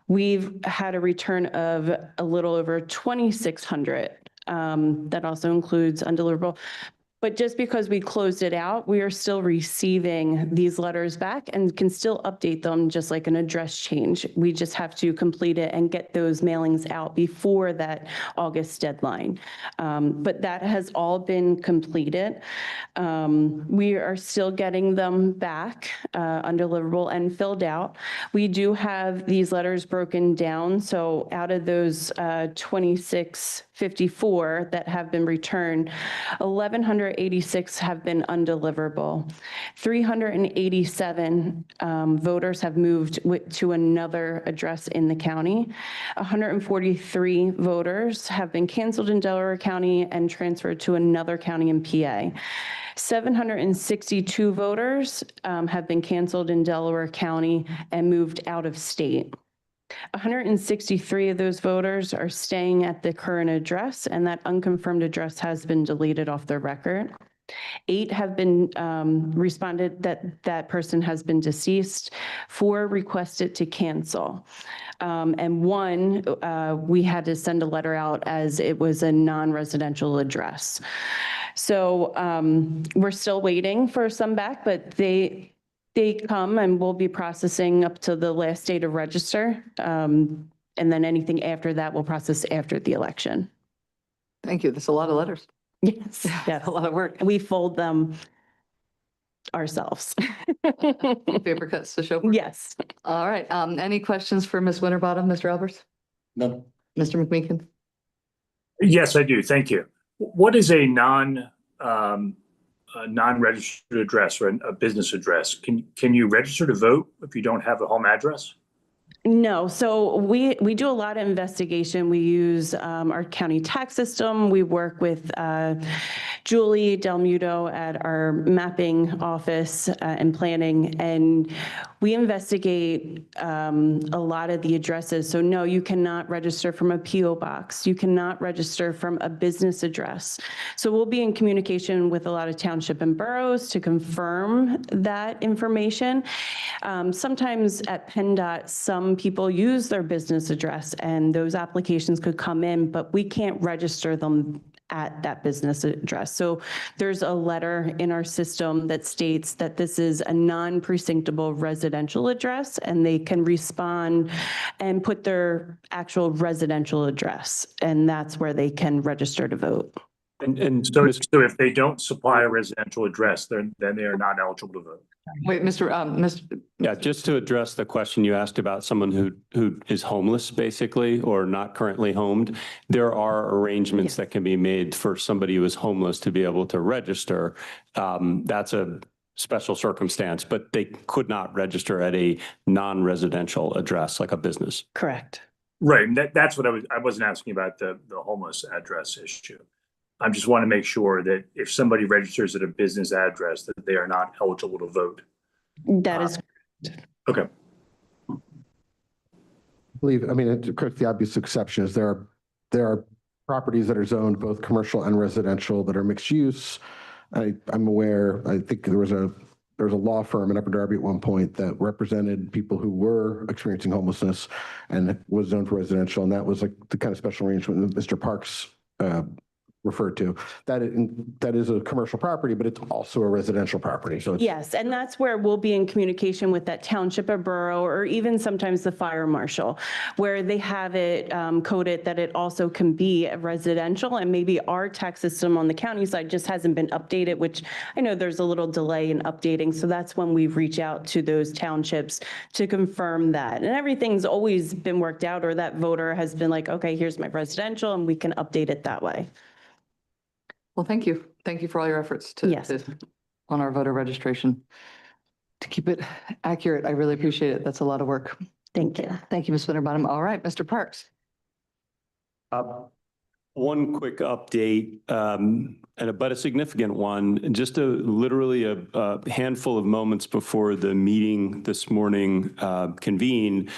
[SPEAKER 11] we've had a return of a little over 2,600. That also includes undeliverable. But just because we closed it out, we are still receiving these letters back and can still update them just like an address change. We just have to complete it and get those mailings out before that August deadline. But that has all been completed. We are still getting them back, undeliverable and filled out. We do have these letters broken down. So out of those 2,654 that have been returned, 1,186 have been undeliverable. 387 voters have moved to another address in the county. 143 voters have been canceled in Delaware County and transferred to another county in PA. 762 voters have been canceled in Delaware County and moved out of state. 163 of those voters are staying at the current address, and that unconfirmed address has been deleted off their record. 8 have been responded that person has been deceased. 4 requested to cancel. And 1, we had to send a letter out as it was a non-residential address. So we're still waiting for some back, but they come and we'll be processing up to the last date of register. And then anything after that we'll process after the election.
[SPEAKER 1] Thank you. That's a lot of letters.
[SPEAKER 11] Yes,
[SPEAKER 1] That's a lot of work.
[SPEAKER 11] we fold them. ourselves.
[SPEAKER 1] Paper cuts to show. for it?
[SPEAKER 11] Yes.
[SPEAKER 1] All right. Any questions for Ms. Winterbottom, Mr. Albers?
[SPEAKER 8] No.
[SPEAKER 1] Mr. McMeekin?
[SPEAKER 2] Yes, I do. Thank you. What is a non-registered address or a business address? Can you register to vote if you don't have a home address?
[SPEAKER 11] No, so we do a lot of investigation. We use our county tax system. We work with Julie Del Muto at our mapping office and planning, and we investigate a lot of the addresses. So no, you cannot register from a PO box. You cannot register from a business address. So we'll be in communication with a lot of township and boroughs to confirm that information. Sometimes at PennDOT, some people use their business address and those applications could come in, but we can't register them at that business address. So there's a letter in our system that states that this is a non-precinctable residential address, and they can respond and put their actual residential address, and that's where they can register to vote.
[SPEAKER 9] And
[SPEAKER 2] So if they don't supply a residential address, then they are not eligible to vote.
[SPEAKER 1] Wait, Mr.
[SPEAKER 9] yeah, just to address the question you asked about someone who is homeless, basically, or not currently homed, there are arrangements that can be made for somebody who is homeless to be able to register. That's a special circumstance, but they could not register at a non-residential address like a business.
[SPEAKER 11] Correct.
[SPEAKER 2] Right, and that's what I wasn't asking about the homeless address issue. I just want to make sure that if somebody registers at a business address, that they are not eligible to vote.
[SPEAKER 11] That is
[SPEAKER 2] Okay.
[SPEAKER 8] I believe, I mean, of course, the obvious exception is there are properties that are zoned both commercial and residential that are mixed use. I'm aware, I think there was a law firm in Upper Darby at one point that represented people who were experiencing homelessness and was zoned for residential. And that was like the kind of special arrangement that Mr. Parks referred to. That is a commercial property, but it's also a residential property. So it's,
[SPEAKER 11] yes, and that's where we'll be in communication with that township or borough, or even sometimes the fire marshal, where they have it coded that it also can be a residential, and maybe our tax system on the county side just hasn't been updated, which I know there's a little delay in updating. So that's when we reach out to those townships to confirm that. And everything's always been worked out, or that voter has been like, okay, here's my residential, and we can update it that way.
[SPEAKER 1] Well, thank you. Thank you for all your efforts
[SPEAKER 11] Yes.
[SPEAKER 1] on our voter registration. To keep it accurate, I really appreciate it. That's a lot of work.
[SPEAKER 11] Thank you.
[SPEAKER 1] Thank you, Ms. Winterbottom. All right, Mr. Parks.
[SPEAKER 9] One quick update, but a significant one. Just literally a handful of moments before the meeting this morning convened,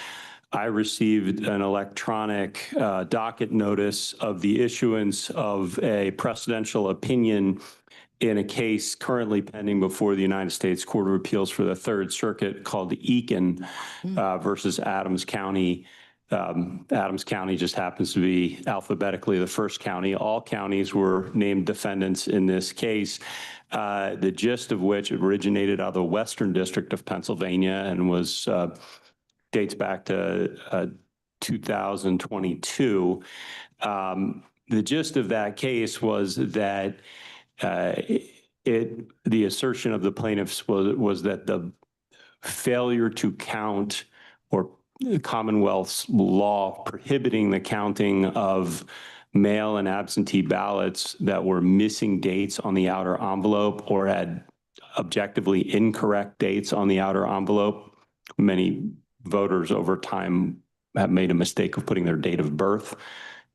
[SPEAKER 9] I received an electronic docket notice of the issuance of a precedential opinion in a case currently pending before the United States Court of Appeals for the Third Circuit called Eakin versus Adams County. Adams County just happens to be alphabetically the first county. All counties were named defendants in this case, the gist of which originated out of the Western District of Pennsylvania and was dates back to 2022. The gist of that case was that the assertion of the plaintiffs was that the failure to count, or Commonwealth's law prohibiting the counting of mail and absentee ballots that were missing dates on the outer envelope or had objectively incorrect dates on the outer envelope. Many voters over time have made a mistake of putting their date of birth,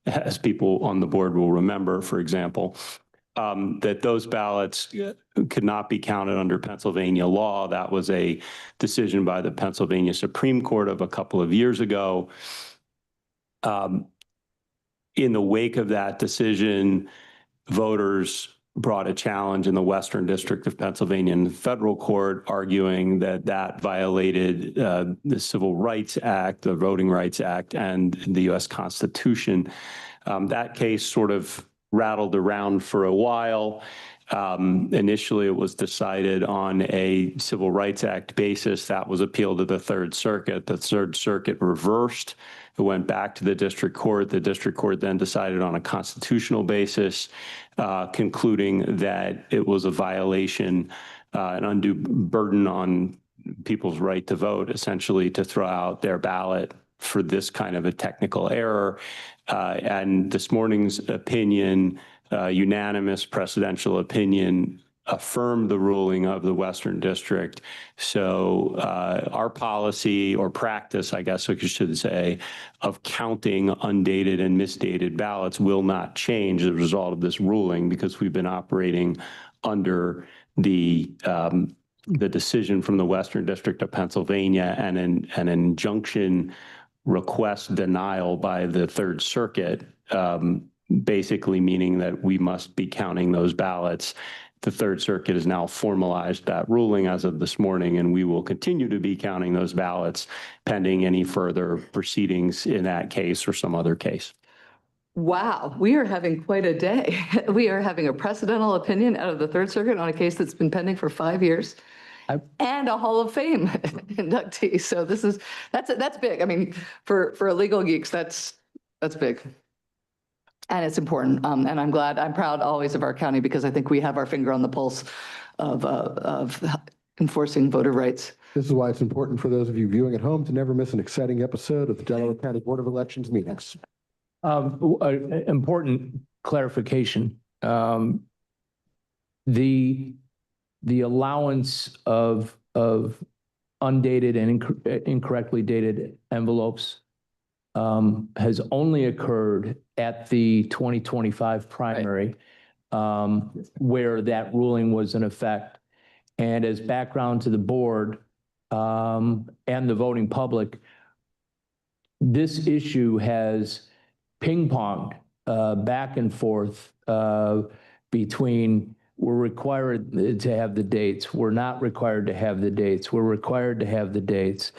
[SPEAKER 9] as people on the board will remember, for example, that those ballots could not be counted under Pennsylvania law. That was a decision by the Pennsylvania Supreme Court of a couple of years ago. In the wake of that decision, voters brought a challenge in the Western District of Pennsylvania in the federal court, arguing that that violated the Civil Rights Act, the Voting Rights Act, and the U.S. Constitution. That case sort of rattled around for a while. Initially, it was decided on a Civil Rights Act basis. That was appealed to the Third Circuit. The Third Circuit reversed. It went back to the district court. The district court then decided on a constitutional basis, concluding that it was a violation an undue burden on people's right to vote, essentially to throw out their ballot for this kind of a technical error. And this morning's opinion, unanimous presidential opinion, affirmed the ruling of the Western District. So our policy or practice, I guess I should say, of counting undated and misdated ballots will not change as a result of this ruling, because we've been operating under the decision from the Western District of Pennsylvania and an injunction request denial by the Third Circuit, basically meaning that we must be counting those ballots. The Third Circuit has now formalized that ruling as of this morning, and we will continue to be counting those ballots pending any further proceedings in that case or some other case.
[SPEAKER 1] Wow, we are having quite a day. We are having a precedential opinion out of the Third Circuit on a case that's been pending for 5 years and a Hall of Fame inductee. So that's big. I mean, for illegal geeks, that's big. And it's important. And I'm proud always of our county, because I think we have our finger on the pulse of enforcing voter rights.
[SPEAKER 8] This is why it's important for those of you viewing at home to never miss an exciting episode of the Delaware County Board of Elections meetings.
[SPEAKER 3] Important clarification. The allowance of undated and incorrectly dated envelopes has only occurred at the 2025 primary, where that ruling was in effect. And as background to the board and the voting public, this issue has ping-ponged back and forth between we're required to have the dates, we're not required to have the dates, we're required to have the dates,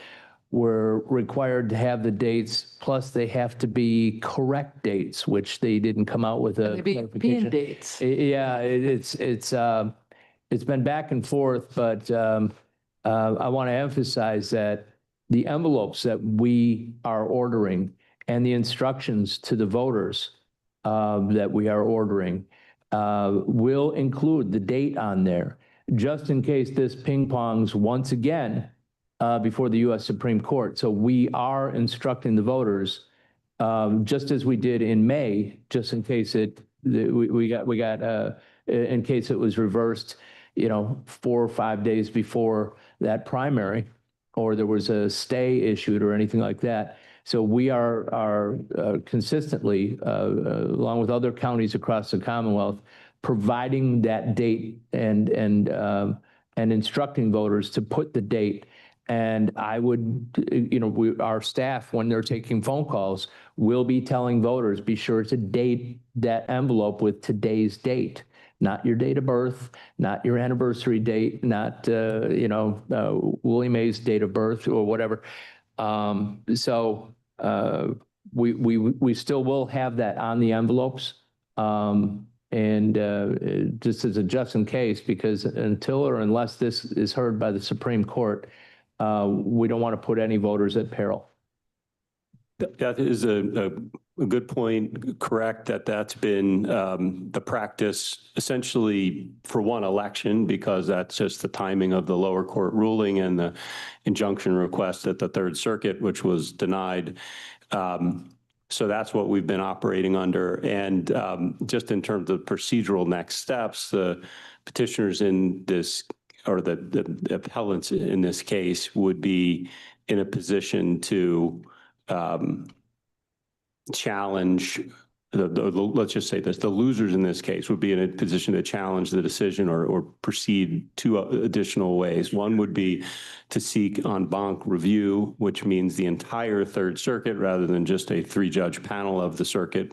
[SPEAKER 3] we're required to have the dates, plus they have to be correct dates, which they didn't come out with a
[SPEAKER 1] Maybe
[SPEAKER 3] clarification.
[SPEAKER 1] dates.
[SPEAKER 3] Yeah, it's been back and forth, but I want to emphasize that the envelopes that we are ordering and the instructions to the voters that we are ordering will include the date on there, just in case this ping-pongs once again before the U.S. Supreme Court. So we are instructing the voters, just as we did in May, just in case in case it was reversed, 4 or 5 days before that primary, or there was a stay issued or anything like that. So we are consistently, along with other counties across the Commonwealth, providing that date and instructing voters to put the date. And I would, our staff, when they're taking phone calls, will be telling voters, be sure to date that envelope with today's date, not your date of birth, not your anniversary date, not, Willie Mae's date of birth or whatever. So we still will have that on the envelopes. And just as a just in case, because until or unless this is heard by the Supreme Court, we don't want to put any voters at peril.
[SPEAKER 9] That is a good point. Correct that that's been the practice essentially for one election, because that's just the timing of the lower court ruling and the injunction request at the Third Circuit, which was denied. So that's what we've been operating under. And just in terms of procedural next steps, the petitioners in this, or the appellants in this case, would be in a position to challenge, let's just say this, the losers in this case would be in a position to challenge the decision or proceed two additional ways. One would be to seek en banc review, which means the entire Third Circuit rather than just a 3-judge panel of the circuit.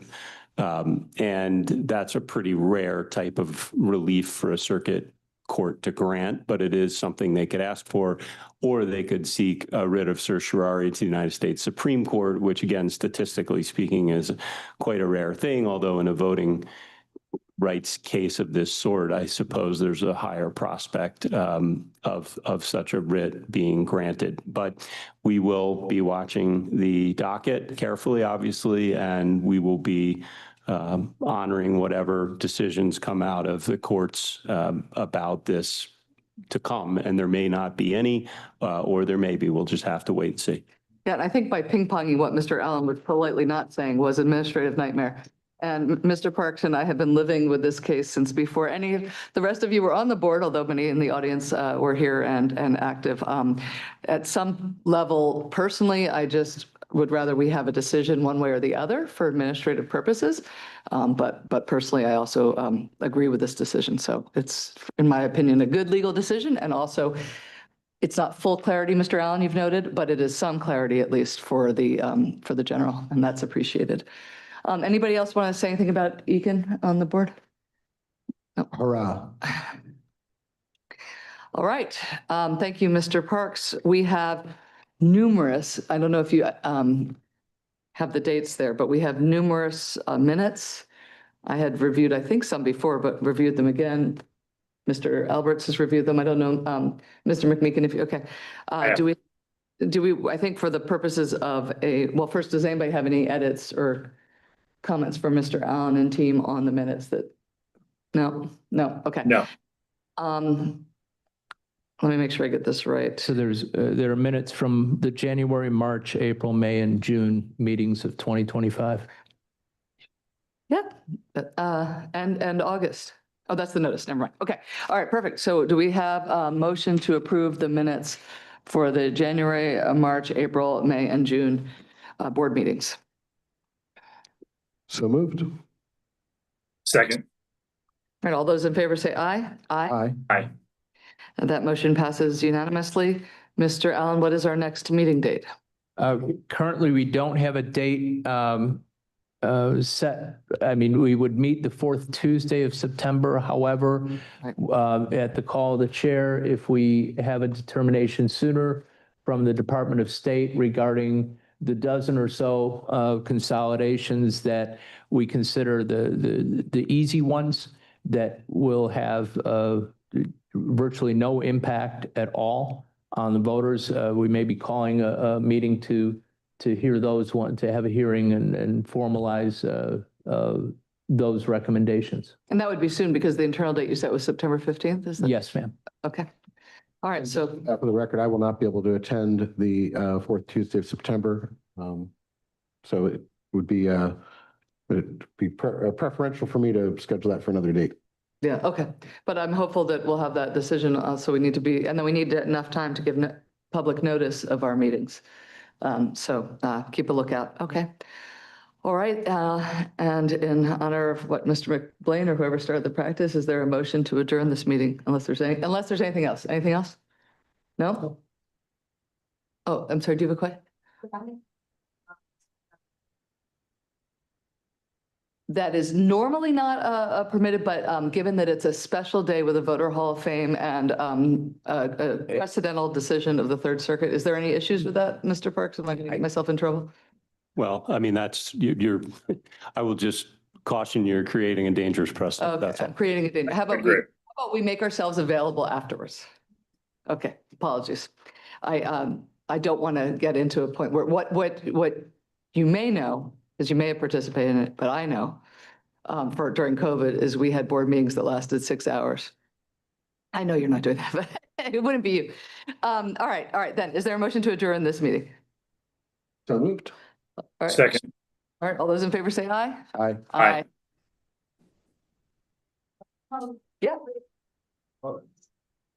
[SPEAKER 9] And that's a pretty rare type of relief for a circuit court to grant, but it is something they could ask for, or they could seek a writ of certiorari to the United States Supreme Court, which again, statistically speaking, is quite a rare thing, although in a voting rights case of this sort, I suppose there's a higher prospect of such a writ being granted. But we will be watching the docket carefully, obviously, and we will be honoring whatever decisions come out of the courts about this to come, and there may not be any, or there may be. We'll just have to wait and see.
[SPEAKER 1] Yeah, and I think by ping-ponging what Mr. Allen was politely not saying was administrative nightmare. And Mr. Parks and I have been living with this case since before any of the rest of you were on the board, although many in the audience were here and active. At some level, personally, I just would rather we have a decision one way or the other for administrative purposes. But personally, I also agree with this decision. So it's, in my opinion, a good legal decision. And also, it's not full clarity, Mr. Allen, you've noted, but it is some clarity at least for the general, and that's appreciated. Anybody else want to say anything about Eakin on the board?
[SPEAKER 8] Hurrah.
[SPEAKER 1] All right. Thank you, Mr. Parks. We have numerous, I don't know if you have the dates there, but we have numerous minutes. I had reviewed, I think, some before, but reviewed them again. Mr. Alberts has reviewed them. I don't know, Mr. McMeekin, if you, okay. Do we, I think for the purposes of well, first, does anybody have any edits or comments from Mr. Allen and team on the minutes that, no, okay.
[SPEAKER 2] No.
[SPEAKER 1] Let me make sure I get this right.
[SPEAKER 3] So there are minutes from the January, March, April, May, and June meetings of 2025.
[SPEAKER 1] Yeah, and August. Oh, that's the notice, never mind. Okay, all right, perfect. So do we have a motion to approve the minutes for the January, March, April, May, and June board meetings?
[SPEAKER 8] So moved.
[SPEAKER 2] Second.
[SPEAKER 1] All right, all those in favor say aye.
[SPEAKER 8] Aye.
[SPEAKER 2] Aye.
[SPEAKER 1] And that motion passes unanimously. Mr. Allen, what is our next meeting date?
[SPEAKER 3] Currently, we don't have a date set. I mean, we would meet the fourth Tuesday of September. However, at the call of the chair, if we have a determination sooner from the Department of State regarding the dozen or so consolidations that we consider the easy ones that will have virtually no impact at all on the voters, we may be calling a meeting to hear those to have a hearing and formalize those recommendations.
[SPEAKER 1] And that would be soon because the internal date you set was September 15th, is that?
[SPEAKER 3] Yes, ma'am.
[SPEAKER 1] Okay. All right, so,
[SPEAKER 8] For the record, I will not be able to attend the fourth Tuesday of September. So it would be preferential for me to schedule that for another date.
[SPEAKER 1] yeah, okay. But I'm hopeful that we'll have that decision. So we need to be, and then we need enough time to give public notice of our meetings. So keep a lookout. Okay. All right. And in honor of what Mr. McBlain or whoever started the practice, is there a motion to adjourn this meeting unless there's anything else? Anything else? No? Oh, I'm sorry. Do you have a question? That is normally not permitted, but given that it's a special day with a voter hall of fame and a precedental decision of the Third Circuit, is there any issues with that, Mr. Parks? Am I going to get myself in trouble?
[SPEAKER 9] Well, I mean, that's, I will just caution you're creating a dangerous precedent. That's
[SPEAKER 1] Okay,
[SPEAKER 9] all.
[SPEAKER 1] I'm creating a danger. How about we make ourselves available afterwards? Okay, apologies. I don't want to get into a point where what you may know, because you may have participated in it, but I know during COVID is we had board meetings that lasted 6 hours. I know you're not doing that, but it wouldn't be you. All right, then. Is there a motion to adjourn this meeting?
[SPEAKER 8] So moved.
[SPEAKER 1] All right.
[SPEAKER 2] Second.
[SPEAKER 1] All right, all those in favor say aye.
[SPEAKER 8] Aye.
[SPEAKER 2] Aye.
[SPEAKER 1] Yeah.